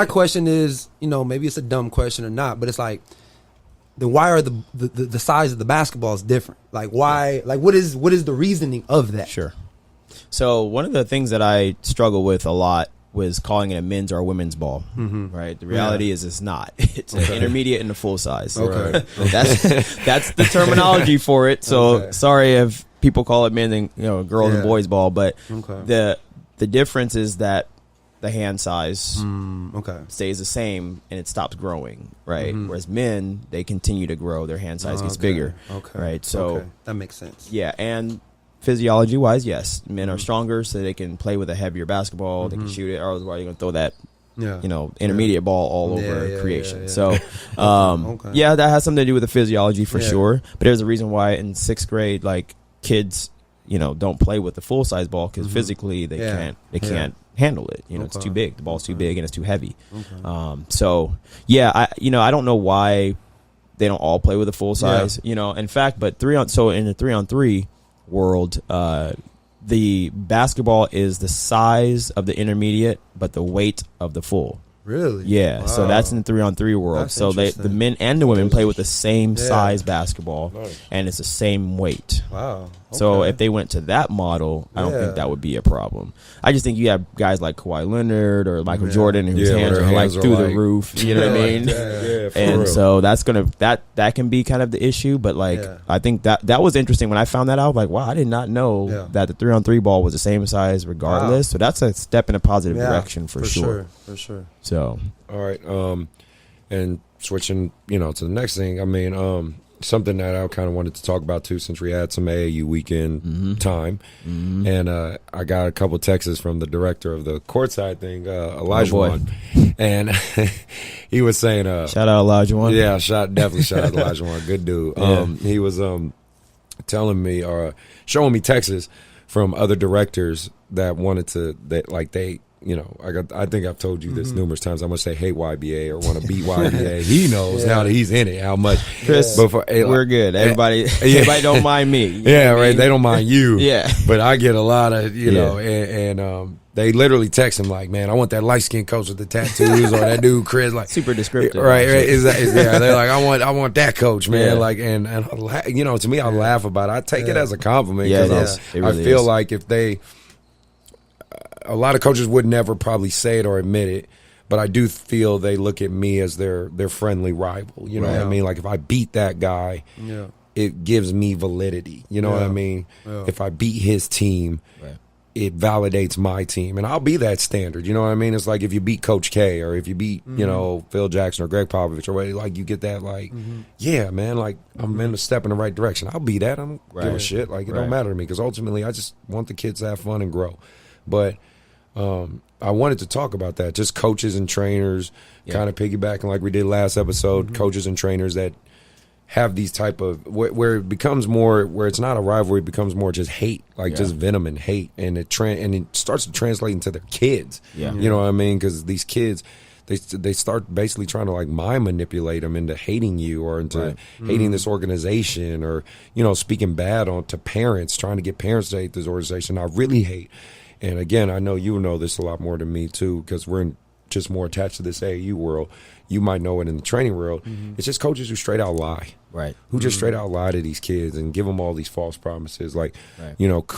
question is, maybe it's a dumb question or not, but it's like, then why are the size of the basketballs different? Like why? Like what is the reasoning of that? Sure. So one of the things that I struggle with a lot was calling it a men's or a women's ball, right? The reality is it's not. It's an intermediate and a full size. Okay. That's the terminology for it. So sorry if people call it men and girls and boys ball, but the difference is that the hand size stays the same and it stops growing, right? Whereas men, they continue to grow. Their hand size gets bigger, right? So that makes sense. Yeah, and physiology wise, yes, men are stronger, so they can play with a heavier basketball. They can shoot it. Or otherwise, you're gonna throw that, intermediate ball all over creation. So, that has something to do with the physiology for sure. But there's a reason why in 6th grade, like kids, don't play with the full size ball because physically they can't handle it. It's too big. The ball's too big and it's too heavy. I don't know why they don't all play with a full size. In fact, but in the 3-on-3 world, the basketball is the size of the intermediate, but the weight of the full. Really? Yeah. Wow. So that's in the 3-on-3 world. That's so the men and the women play with the same size basketball, and it's the same weight. Wow. Okay. So if they went to that model, I don't think that would be a problem. I just think you have guys like Kawhi Leonard or Michael Jordan whose hands are like through the roof. You know what I mean? And so that's that can be kind of the issue. But I think that was interesting when I found that out. Like, wow, I did not know that the 3-on-3 ball was the same size regardless. Wow. So that's a step in a positive direction for sure. For sure. So all right, and switching, to the next thing. I mean, something that I kind of wanted to talk about too, since we had some AAU weekend time, and I got a couple texts from the director of the courtside thing, Elijah, and he was saying, "Shout out Elijah One." Yeah, definitely shout out Elijah One, good dude. Yeah. He was telling me or showing me texts from other directors that wanted to I think I've told you this numerous times. I'm gonna say hate YBA or want to beat YBA. He knows now that he's in it how much. Chris, we're good. Everybody don't mind me. Yeah, right. They don't mind you. Yeah, but I get a lot of and they literally text him like, "Man, I want that light skinned coach with the tattoos or that dude Chris like super descriptive." Right. Yeah, they're like, I want that coach, man. Like, and to me, I laugh about it. I take it as a compliment because I feel like if they. A lot of coaches would never probably say it or admit it, but I do feel they look at me as their friendly rival. You know what I mean? Like if I beat that guy, it gives me validity. You know what I mean? Yeah. If I beat his team, it validates my team, and I'll be that standard. You know what I mean? It's like if you beat Coach K or if you beat Phil Jackson or Greg Popovich or whatever, like you get that like, yeah, man, like I'm in a step in the right direction. I'll be that. I don't give a shit. Like it don't matter to me because ultimately I just want the kids to have fun and grow. But I wanted to talk about that, just coaches and trainers, kind of piggybacking like we did last episode, coaches and trainers that have these type of, where it becomes more, where it's not a rivalry, it becomes more just hate, like just venom and hate, and it starts to translate into their kids. You know what I mean? Because these kids, they start basically trying to like mind manipulate them into hating you or into hating this organization or, speaking bad to parents, trying to get parents to hate this organization. I really hate. And again, I know you know this a lot more than me too, because we're just more attached to this AAU world. You might know it in the training world. It's just coaches who straight out lie, who just straight out lie to these kids and give them all these false promises, like,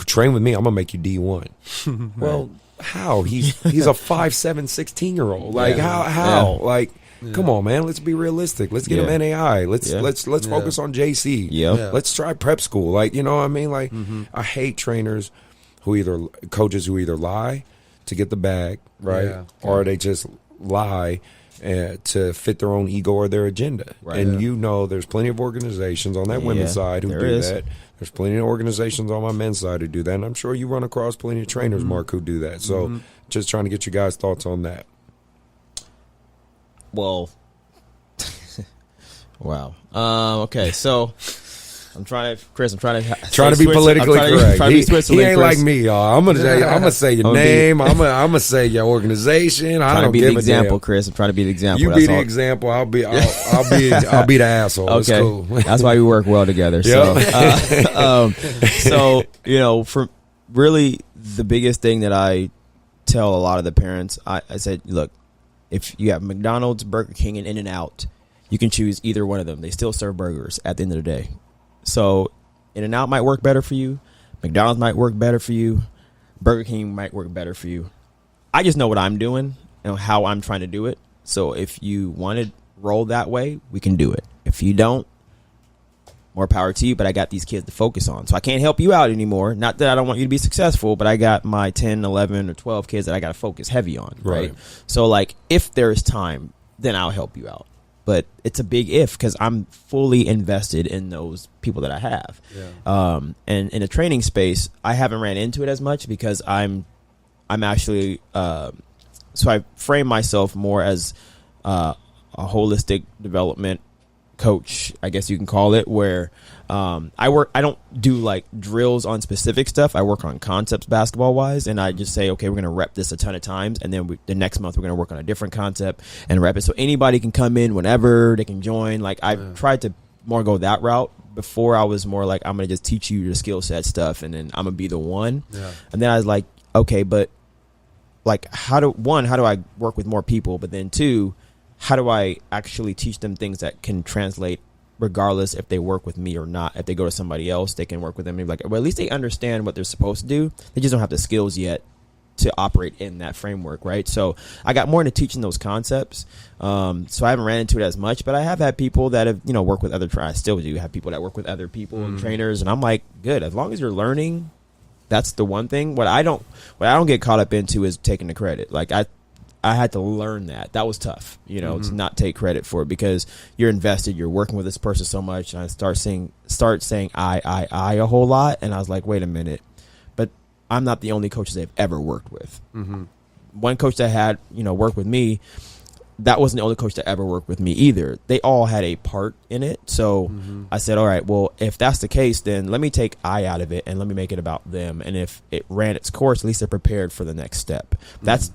train with me, I'm gonna make you D1. Well, how? He's a 5'7", 16-year-old. Like how? Like, come on, man. Let's be realistic. Let's get him NAI. Let's focus on JC. Let's try prep school. Like, you know what I mean? Like, I hate trainers. Coaches who either lie to get the bag, or they just lie to fit their own ego or their agenda. And there's plenty of organizations on that women's side who do that. There's plenty of organizations on my men's side who do that, and I'm sure you run across plenty of trainers, Mark, who do that. So just trying to get you guys' thoughts on that. Well, wow. Okay, so I'm trying to be politically correct. He ain't like me, y'all. I'm gonna say your name. I'm gonna say your organization. I don't give a damn. Chris. I'm trying to be the example. You be the example. I'll be the asshole. Okay, it's cool. That's why we work well together. So, for really the biggest thing that I tell a lot of the parents, I said, look, if you have McDonald's, Burger King, and In-N-Out, you can choose either one of them. They still serve burgers at the end of the day. So In-N-Out might work better for you. McDonald's might work better for you. Burger King might work better for you. I just know what I'm doing and how I'm trying to do it. So if you want to roll that way, we can do it. If you don't, more power to you, but I got these kids to focus on. So I can't help you out anymore. Not that I don't want you to be successful, but I got my 10, 11, or 12 kids that I got to focus heavy on, right? So, like, if there's time, then I'll help you out. But it's a big if because I'm fully invested in those people that I have. And in a training space, I haven't ran into it as much because I'm actually so I frame myself more as a holistic development coach, I guess you can call it, where I don't do like drills on specific stuff. I work on concepts basketball wise, and I just say, okay, we're going to rep this a ton of times, and then the next month we're going to work on a different concept and rep it. So anybody can come in whenever, they can join. Like I've tried to more go that route. Before I was more like, I'm going to just teach you the skill set stuff, and then I'm going to be the one. And then I was like, okay, but like how do I work with more people? But then two, how do I actually teach them things that can translate regardless if they work with me or not? If they go to somebody else, they can work with them. Maybe like, well, at least they understand what they're supposed to do. They just don't have the skills yet to operate in that framework, right? So I got more into teaching those concepts. So I haven't ran into it as much, but I have had people that have, worked with other, I still do have people that work with other people and trainers. And I'm like, good, as long as you're learning, that's the one thing. What I don't get caught up into is taking the credit. Like I had to learn that. That was tough, to not take credit for it, because you're invested, you're working with this person so much, and I start saying I a whole lot, and I was like, wait a minute, but I'm not the only coach they've ever worked with. One coach that had worked with me, that wasn't the only coach that ever worked with me either. They all had a part in it. So I said, all right, well, if that's the case, then let me take I out of it and let me make it about them. And if it ran its course, at least they're prepared for the next step. That's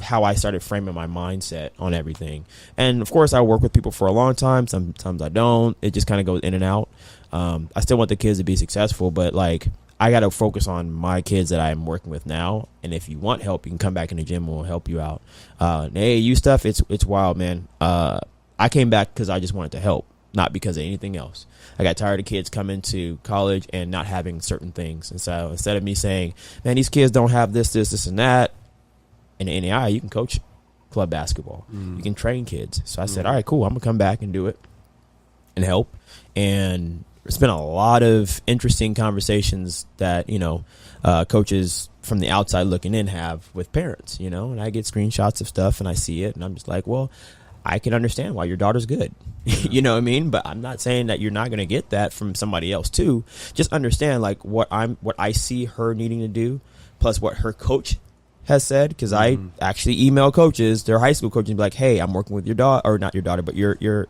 how I started framing my mindset on everything. And of course, I work with people for a long time. Sometimes I don't. It just kind of goes in and out. I still want the kids to be successful, but like, I got to focus on my kids that I'm working with now. And if you want help, you can come back in the gym and we'll help you out. The AAU stuff, it's wild, man. I came back because I just wanted to help, not because of anything else. I got tired of kids coming to college and not having certain things. And so instead of me saying, man, these kids don't have this, and that, in the NAI, you can coach club basketball. You can train kids. So I said, all right, cool. I'm going to come back and do it and help. And there's been a lot of interesting conversations that, coaches from the outside looking in have with parents, and I get screenshots of stuff and I see it and I'm just like, well, I can understand why your daughter's good. You know what I mean? But I'm not saying that you're not going to get that from somebody else too. Just understand like what I see her needing to do, plus what her coach has said, because I actually email coaches, their high school coaches, and be like, hey, I'm working with your daughter, or not your daughter, but your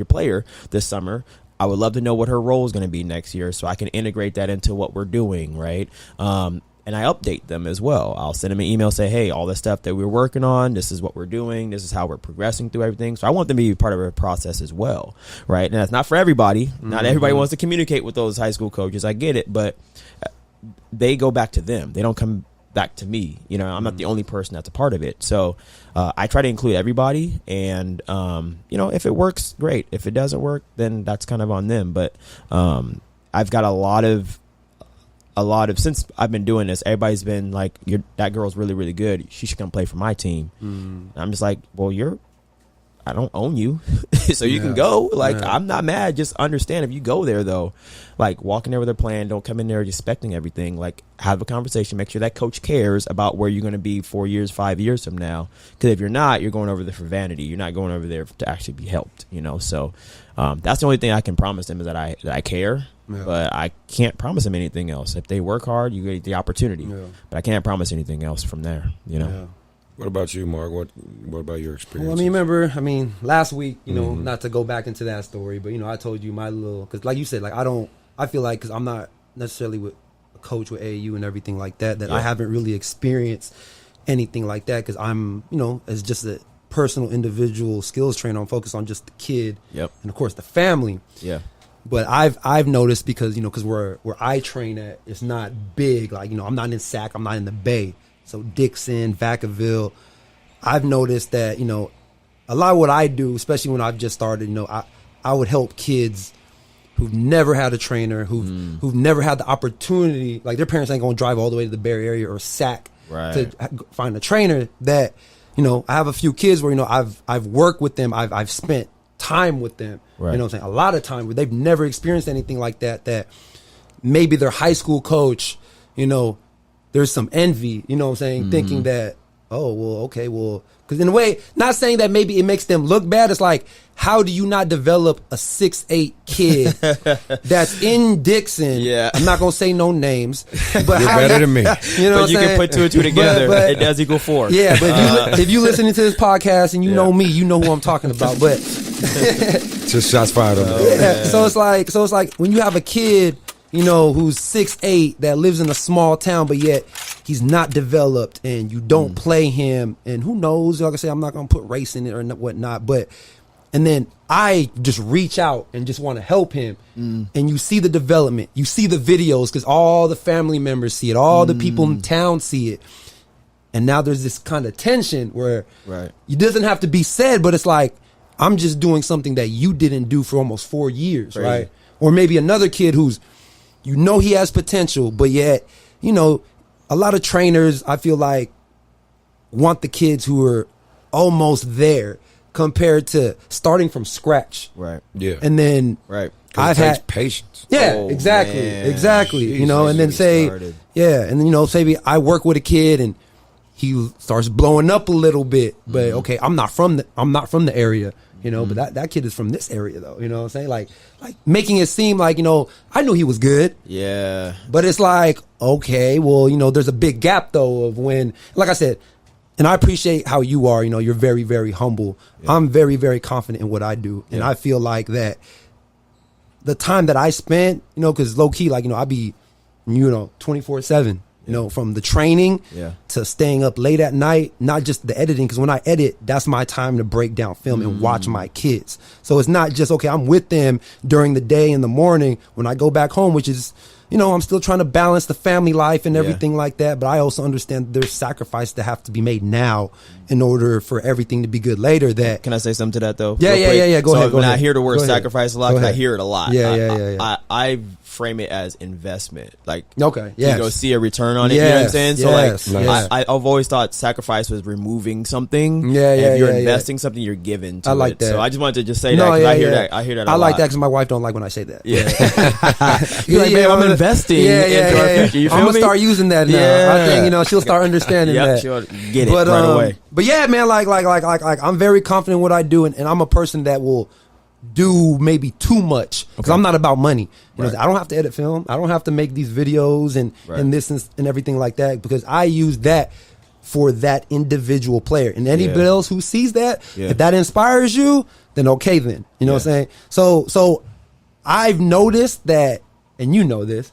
player this summer. I would love to know what her role is going to be next year so I can integrate that into what we're doing, right? And I update them as well. I'll send them an email, say, hey, all the stuff that we're working on, this is what we're doing, this is how we're progressing through everything. So I want them to be part of a process as well, right? And that's not for everybody. Not everybody wants to communicate with those high school coaches. I get it, but they go back to them. They don't come back to me. I'm not the only person that's a part of it. So I try to include everybody, and if it works, great. If it doesn't work, then that's kind of on them. But I've got a lot of since I've been doing this, everybody's been like, that girl's really, really good, she should come play for my team. I'm just like, well, I don't own you. So you can go. Like, I'm not mad. Just understand, if you go there, though, like, walk in there with a plan. Don't come in there expecting everything. Like, have a conversation. Make sure that coach cares about where you're going to be 4 years, 5 years from now. Because if you're not, you're going over there for vanity. You're not going over there to actually be helped, So that's the only thing I can promise them, is that I care. Yeah. But I can't promise them anything else. If they work hard, you get the opportunity. Yeah. But I can't promise anything else from there, Yeah. What about you, Mark? What about your experience? Well, last week, not to go back into that story, but, I told you my little, because like you said, like, I feel like, because I'm not necessarily with a coach with AAU and everything like that, I haven't really experienced anything like that, because I'm, as just a personal individual skills trainer, I'm focused on just the kid and, of course, the family. Yeah. But I've noticed, because, because where I train at, it's not big. Like, I'm not in SAC, I'm not in the Bay. So Dixon, Vacaville, I've noticed that, a lot of what I do, especially when I've just started, I would help kids who've never had a trainer, who've never had the opportunity, like their parents ain't going to drive all the way to the Bay Area or SAC to find a trainer. That, I have a few kids where, I've worked with them, I've spent time with them, a lot of time where they've never experienced anything like that maybe their high school coach, there's some envy, thinking that, oh, well, okay, well, because in a way, not saying that maybe it makes them look bad. It's like, how do you not develop a 6'8" kid that's in Dixon? Yeah. I'm not going to say no names. But you're better than me. But you can put two and two together. But it does equal 4. Yeah, but if you're listening to this podcast and you know me, you know who I'm talking about. But just shots fired on me. Yeah. So it's like when you have a kid, who's 6'8", that lives in a small town, but yet he's not developed, and you don't play him, and who knows? Like I say, I'm not gonna put race in it or whatnot, and then I just reach out and just want to help him, and you see the development, you see the videos, because all the family members see it, all the people in town see it, and now there's this kind of tension where it doesn't have to be said, but it's like, I'm just doing something that you didn't do for almost 4 years, right? Or maybe another kid who's, he has potential, but yet, a lot of trainers, I feel like, want the kids who are almost there compared to starting from scratch. Right. Yeah. And then I've had patience. Yeah, exactly. Man. Exactly. Jesus, and then say, started. and then, say I work with a kid and he starts blowing up a little bit. But okay, I'm not from the area, you know. But that kid is from this area, though. You know what I'm saying? Like making it seem like, you know, I knew he was good. Yeah. But it's like, okay, well, you know, there's a big gap though of when, like I said, and I appreciate how you are. You know, you're very, very humble. Yeah. I'm very, very confident in what I do, and I feel like that the time that I spent, you know, because low key, like, you know, I be, you know, 24/7. You know, from the training to staying up late at night, not just the editing, because when I edit, that's my time to break down film and watch my kids. So it's not just, okay, I'm with them during the day in the morning when I go back home, which is, you know, I'm still trying to balance the family life and everything like that. But I also understand there's sacrifice that have to be made now in order for everything to be good later. That Can I say something to that, though? Yeah. Go ahead. When I hear the word sacrifice a lot, because I hear it a lot. Yeah. I frame it as investment. Like, okay, you go see a return on it. You know what I'm saying? So like, I've always thought sacrifice was removing something. And if you're investing something, you're giving to I like it. that. So I just wanted to just say that, because I hear that. I hear that a lot. I like that because my wife don't like when I say that. Yeah. You're like, man, I'm investing into our future. You feel I'm gonna start using that now. I think, you know, she'll start understanding that. She'll get it right away. But yeah, man, like I'm very confident in what I do, and I'm a person that will do maybe too much because I'm not about money. You know, I don't have to edit film. I don't have to make these videos and this and everything like that, because I use that for that individual player. And anybody else who sees that, if that inspires you, then okay, then you know what I'm saying. So I've noticed that, and you know this,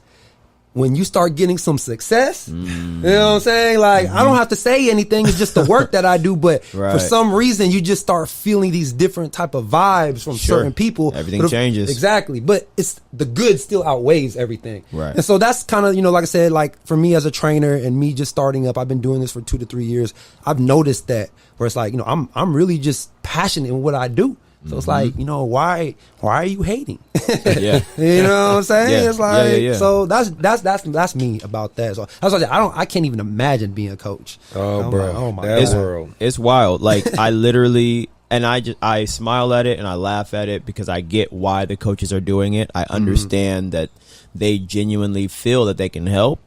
when you start getting some success, you know what I'm saying? Like, I don't have to say anything. It's just the work that I do. But for some reason, you just start feeling these different type of vibes from certain people. Everything changes. Exactly. But it's the good still outweighs everything. Right. And so that's kind of, you know, like I said, like for me as a trainer and me just starting up, I've been doing this for 2 to 3 years. I've noticed that where it's like, you know, I'm really just passionate in what I do. So it's like, you know, why are you hating? You know what I'm saying? It's like, so that's me about that. So that's what I can't even imagine being a coach. Oh, bro. Like, oh my God. It's wild. Like, I literally, and I smile at it and I laugh at it because I get why the coaches are doing it. I understand that they genuinely feel that they can help.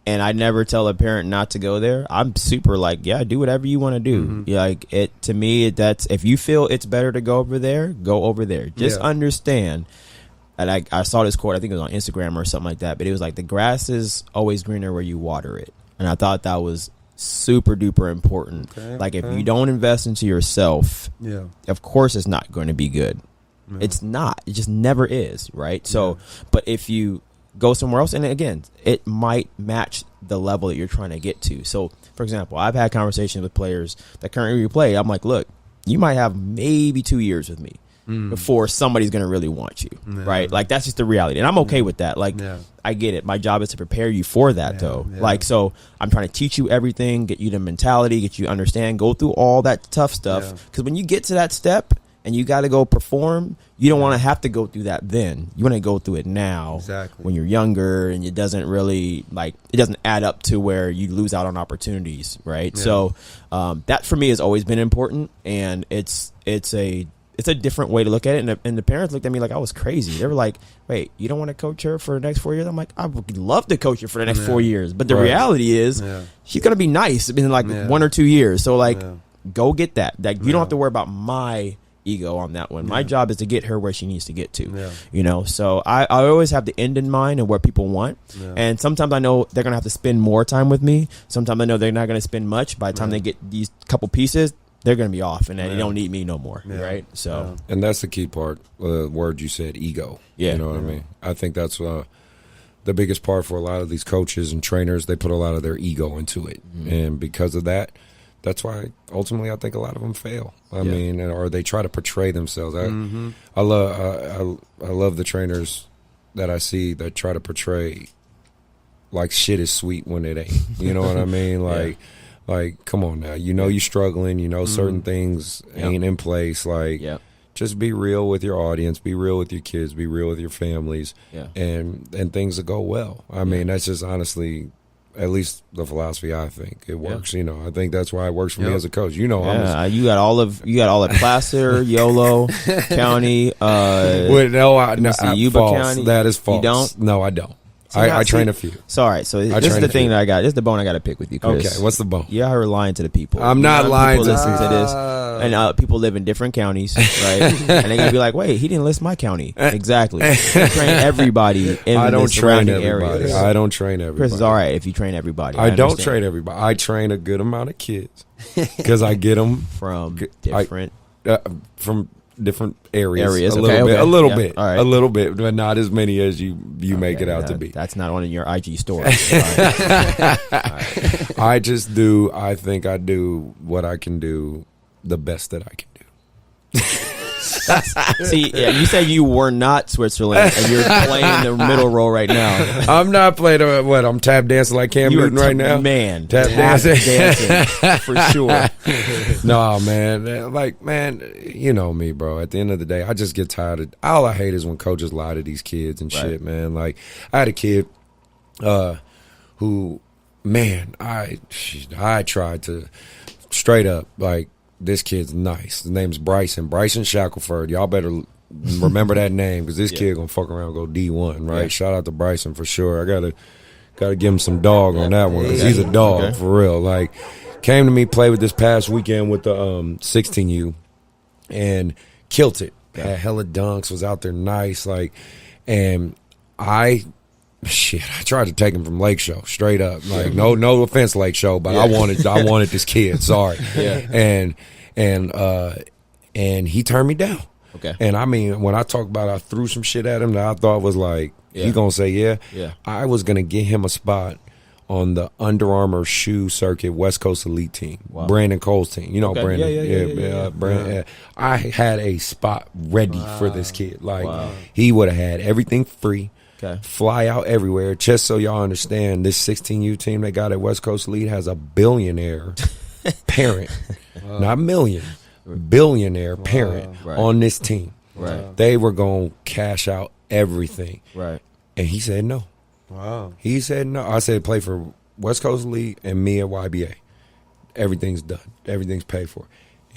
And I never tell a parent not to go there. I'm super like, yeah, do whatever you want to do. Like, it, to me, that's, if you feel it's better to go over there, go over there. Just understand. And I saw this quote, I think it was on Instagram or something like that, but it was like, the grass is always greener where you water it. And I thought that was super duper important. Like, if you don't invest into yourself, of course it's not going to be good. It's not. It just never is, right? So, but if you go somewhere else, and again, it might match the level that you're trying to get to. So, for example, I've had conversations with players that currently play. I'm like, look, you might have maybe 2 years with me before somebody's going to really want you, right? Like, that's just the reality, and I'm okay with that. Like, I get it. My job is to prepare you for that, though. Like, so I'm trying to teach you everything, get you the mentality, get you to understand, go through all that tough stuff. Because when you get to that step and you got to go perform, you don't want to have to go through that then. You want to go through it now when you're younger, and it doesn't really, like, it doesn't add up to where you lose out on opportunities, right? So that for me has always been important, and it's a different way to look at it. And the parents looked at me like I was crazy. They were like, wait, you don't want to coach her for the next 4 years? I'm like, I would love to coach her for the next 4 years. But the reality is she's going to be nice in like 1 or 2 years. So, like, go get that. Like, you don't have to worry about my ego on that one. My job is to get her where she needs to get to, you know. So I always have the end in mind and what people want. And sometimes I know they're gonna have to spend more time with me. Sometimes I know they're not gonna spend much. By the time they get these couple pieces, they're gonna be off, and they don't need me no more, right? So, and that's the key part. The word you said, ego. You know what I mean? I think that's the biggest part for a lot of these coaches and trainers. They put a lot of their ego into it, and because of that, that's why ultimately I think a lot of them fail. I mean, or they try to portray themselves. I love the trainers that I see that try to portray like shit is sweet when it ain't. You know what I mean? Like, come on now. You know you're struggling. You know certain things ain't in place. Like, just be real with your audience. Be real with your kids. Be real with your families. And things will go well. I mean, that's just honestly, at least the philosophy I think it works. You know, I think that's why it works for me as a coach. You know, you got all of Placer, Yolo County. No, Yuba false. County. That is false. You don't? No, I don't. I train a few. So all right, so this is the thing that I got. This is the bone I got to pick with you, Chris. Okay, what's the bone? You out here lying to the people. I'm not lying people to listen to this, and people live in different counties, right? And they're gonna be like, "Wait, he didn't list my county." Exactly. You train everybody in I don't the train surrounding everybody. areas. I don't train everybody. Chris is all right if you train everybody. I don't understand. train everybody. I train a good amount of kids because I get them from different. from different areas. Okay. A little Yeah, bit, all right. a little bit, but not as many as you make it out to be. That's not on your IG story. All right. I just do. I think I do what I can do, the best that I can do. See, yeah, you said you were not Switzerland, and you're playing the middle role right now. I'm not playing. I'm tap dancing like Cam Newton right now. Man, Tap dancing for sure. No, man. Like, man, you know me, bro. At the end of the day, I just get tired of. All I hate is when coaches lie to these kids and shit, man. Like, I had a kid who, man, I tried to straight up, like, this kid's nice. His name's Bryson Shackelford. Y'all better remember that name because this kid gonna fuck around and go D1, right? Shout out to Bryson for sure. I gotta give him some dog on that one because he's a dog for real. Like, came to me, played with this past weekend with the 16U and killed it. Had hella dunks, was out there nice, like, and I tried to take him from Lake Show straight up. Like, no offense, Lake Show, but I wanted this kid. Sorry. And he turned me down. Okay. And I mean, when I talk about I threw some shit at him that I thought was like, he gonna say yeah. I was gonna get him a spot on the Under Armour shoe circuit West Coast Elite team. Wow. Brandon Cole's team. You know, Okay. Brandon. Brandon. I had a spot ready for this kid. Like, he would have had everything free. Okay. Fly out everywhere. Just so y'all understand, this 16U team they got at West Coast Elite has a billionaire parent. Not million. Billionaire parent on this team. Right. They were going to cash out everything. Right. And he said no. Wow. He said no. I said play for West Coast Elite and me at YBA. Everything's done. Everything's paid for.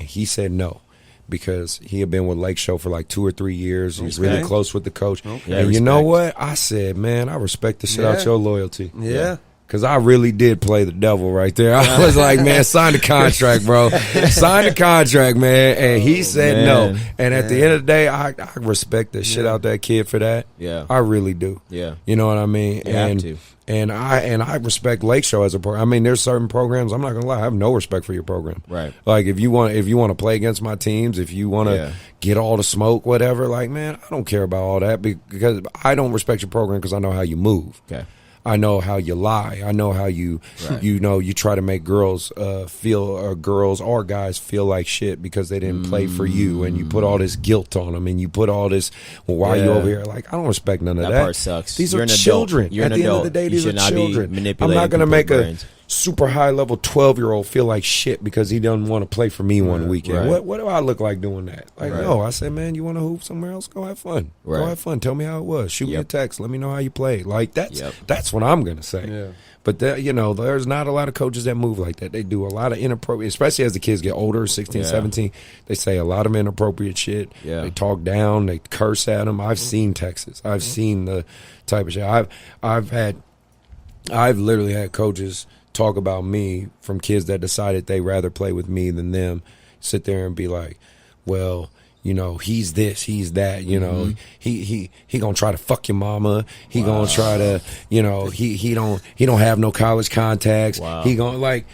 And he said no. Because he had been with Lake Show for like 2 or 3 years. He's really close with the coach. Okay. And you know what? I said, man, I respect the shit out your loyalty. Yeah. Because I really did play the devil right there. I was like, man, sign the contract, bro. Sign the contract, man. And he said no. And at the end of the day, I respect the shit out that kid for that. Yeah. I really do. Yeah. You know what I mean? You have to. And I respect Lake Show as a program. I mean, there's certain programs, I'm not gonna lie, I have no respect for your program. Right. Like, if you want to play against my teams, if you want to get all the smoke, whatever, like, man, I don't care about all that because I don't respect your program because I know how you move. Okay. I know how you lie. I know how you you try to make girls girls or guys feel like shit because they didn't play for you, and you put all this guilt on them, and you put all this. Well, why are you over here? Like, I don't respect none of that. That part sucks. These You're are an adult. children. You're At an the end of adult. the day, You these are should not be children. I'm manipulating not going to people's make brains. a super high level 12-year-old feel like shit because he doesn't want to play for me one weekend. Right. What do I look like doing that? Like, no. I said, man, you want to hoop somewhere else? Go have fun. Right. Go have fun. Tell me how it was. Shoot me a text. Let me know how you played. Like, that's what I'm going to say. Yeah. But there's not a lot of coaches that move like that. They do a lot of inappropriate, especially as the kids get older, 16, 17. They say a lot of inappropriate shit. Yeah. They talk down. They curse at them. I've seen texts. I've seen the type of shit. I've literally had coaches talk about me from kids that decided they rather play with me than them. Sit there and be like, well, you know, he's this, he's that, you know, he gonna try to fuck your mama. He gonna try to, you know, he don't have no college contacts. Wow. He gonna like,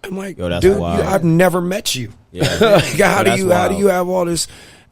I'm like, Yo, that's dude, wild. I've never met you. Yeah. Like, how That's do you wild. have all this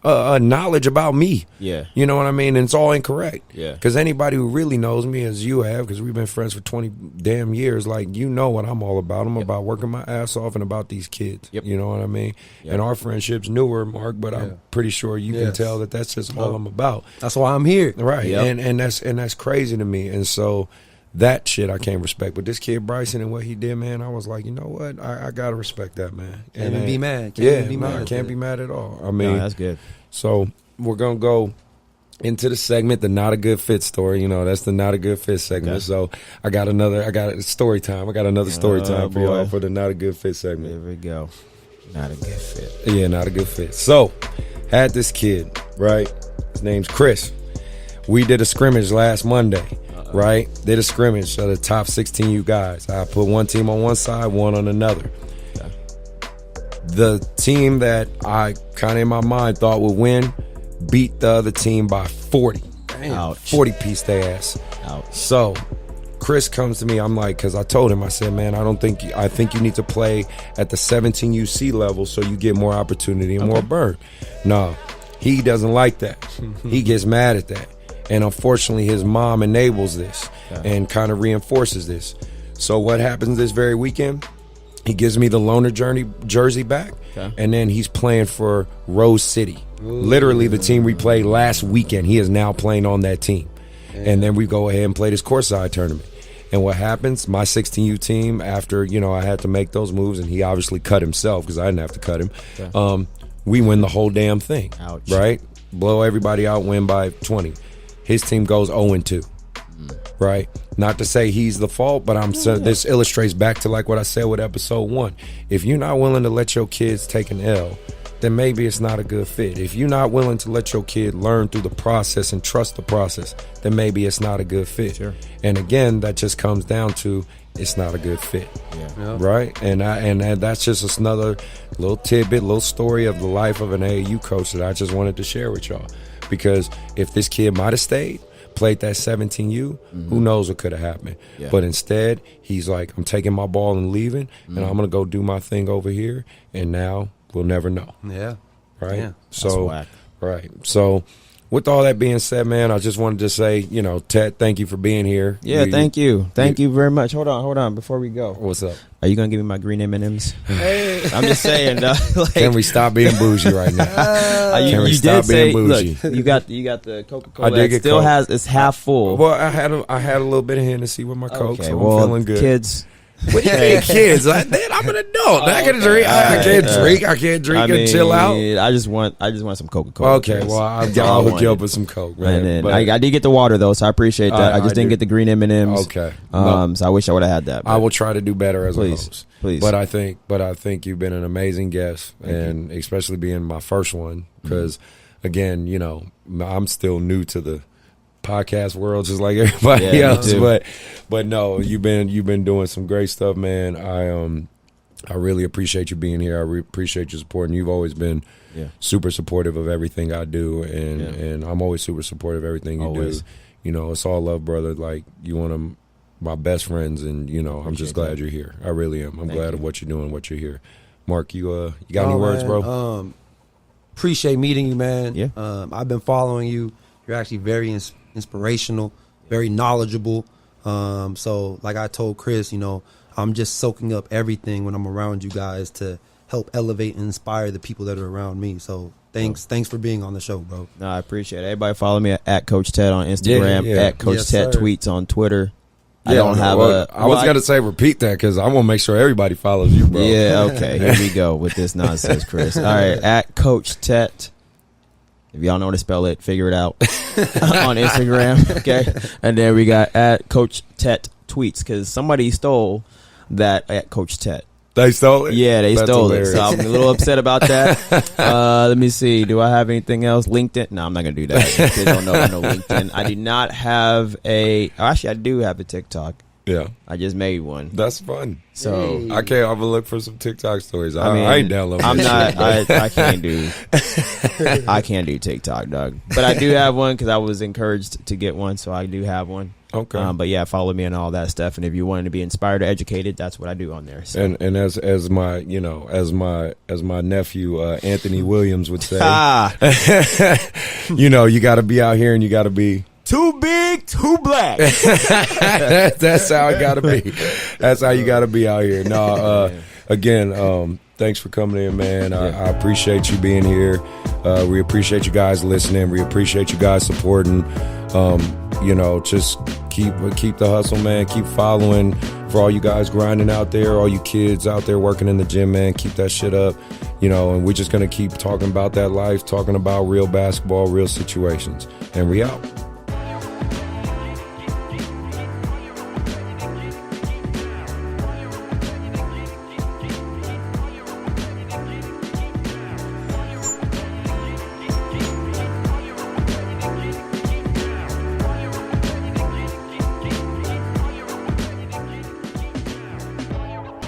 knowledge about me? Yeah. You know what I mean? And it's all incorrect. Yeah. Because anybody who really knows me, as you have, because we've been friends for 20 damn years, like, you know what I'm all about. I'm about working my ass off and about these kids. Yep. You know what I mean? Yep. And our friendship's newer, Mark, but I'm pretty sure you can tell that that's just all I'm about. That's why I'm here. Right. Yep. And that's crazy to me. And so that shit I can't respect. But this kid Bryson and what he did, man, I was like, you know what? I gotta respect that, man. Can't even be mad. Can't be mad at all. I mean, No, that's good. so we're gonna go into the segment, the not a good fit story. You know, that's the not a good fit segment. Okay. So I got story time. I got another story time for y'all boy. for the not a good fit segment. There we go. Not a good fit. Yeah, not a good fit. So had this kid, right? His name's Chris. We did a scrimmage last Monday. right? Did a scrimmage of the top 16U guys. I put one team on one side, one on another. Okay. The team that I kind of in my mind thought would win beat the other team by 40. Ouch. 40 piece their ass. Ouch. So Chris comes to me. I'm like, because I told him, I said, man, I think you need to play at the 17UC level so you get more opportunity and more burn. No, he doesn't like that. He gets mad at that. And unfortunately, his mom enables this and kind of reinforces this. So what happens this very weekend? He gives me the loaner jersey back, and then he's playing for Rose City. Literally the team we played last weekend. He is now playing on that team. And then we go ahead and play this courtside tournament. And what happens, my 16U team, after, I had to make those moves, and he obviously cut himself because I didn't have to cut him, we win the whole damn thing. Ouch. Right? Blow everybody out, win by 20. His team goes 0-2. Right? Not to say he's the fault, but this illustrates back to like what I said with episode 1. If you're not willing to let your kids take an L, then maybe it's not a good fit. If you're not willing to let your kid learn through the process and trust the process, then maybe it's not a good fit. Sure. And again, that just comes down to it's not a good fit. Yeah. Right? And that's just another little tidbit, little story of the life of an AAU coach that I just wanted to share with y'all. Because if this kid might have stayed, played that 17U, who knows what could have happened. Yeah. But instead, he's like, I'm taking my ball and leaving, and I'm going to go do my thing over here, and now we'll never know. Yeah. Right? Yeah. So, whack. right. So, with all that being said, man, I just wanted to say, Ted, thank you for being here. Yeah, thank you. Thank you very much. Hold on. Before we go. What's up? Are you going to give me my green M&Ms? Hey. I'm just saying. Can we stop being bougie right now? Can we stop being bougie? Look, you got the Coca-Cola. I did get still Coke. it's half full. Well, I had a little bit of Hennessy with my Coke, Okay, so well, I'm feeling good. Kids. What do you mean, kids? I'm an adult. I can drink. I can't drink and chill out. I just want some Coca-Cola. Okay, Chris. well, That's all I'll I hook you up wanted. with some Coke, man. And then But I did get the water though, so I appreciate that. I just didn't do. get the green M&Ms. Okay. So I wish I would have had that. I will try to do better as a host. Please. But I think you've been an amazing guest, and especially being my first one, because again, I'm still new to the podcast world, just like everybody else. But no, you've been doing some great stuff, man. I really appreciate you being here. I appreciate your support, and you've always been super supportive of everything I do, and I'm always super supportive of everything you do. It's all love, brother. Like, you one of my best friends, and I'm just glad you're here. I really am. I'm glad of what you're doing, what you're here. Mark, you got any words, bro? Appreciate meeting you, man. Yeah. I've been following you. You're actually very inspirational, very knowledgeable. So like I told Chris, I'm just soaking up everything when I'm around you guys to help elevate and inspire the people that are around me. So thanks for being on the show, bro. No, I appreciate it. Everybody follow me at Coach Ted on Instagram, at Coach Ted tweets on Twitter. I don't have I was going to say repeat that because I want to make sure everybody follows you, bro. Yeah, okay. Here we go with this nonsense, Chris. All right, at Coach Ted. If y'all know how to spell it, figure it out on Instagram, okay? And then we got at Coach Tet tweets because somebody stole that at Coach Tet. They stole it? Yeah, they stole hilarious. it. So I'm a little upset about that. Let me see. Do I have anything else? LinkedIn? No, I'm not going to do that. Kids don't know LinkedIn. I do not have actually, I do have a TikTok. Yeah. I just made one. That's fun. So I'm going to look for some TikTok stories. I ain't downloading I'm that not. shit, I can't do TikTok, dog. But I do have one because I was encouraged to get one, so I do have one. Okay. But yeah, follow me and all that stuff. And if you wanted to be inspired or educated, that's what I do on there. So. And as my nephew Anthony Williams would say, you got to be out here and you got to be too big, too black. That's how it got to be. That's how you got to be out here. No, again, thanks for coming in, man. I appreciate you being here. We appreciate you guys listening. We appreciate you guys supporting. Just keep the hustle, man. Keep following. For all you guys grinding out there, all you kids out there working in the gym, man, keep that shit up. And we're just gonna keep talking about that life, talking about real basketball, real situations. And we out.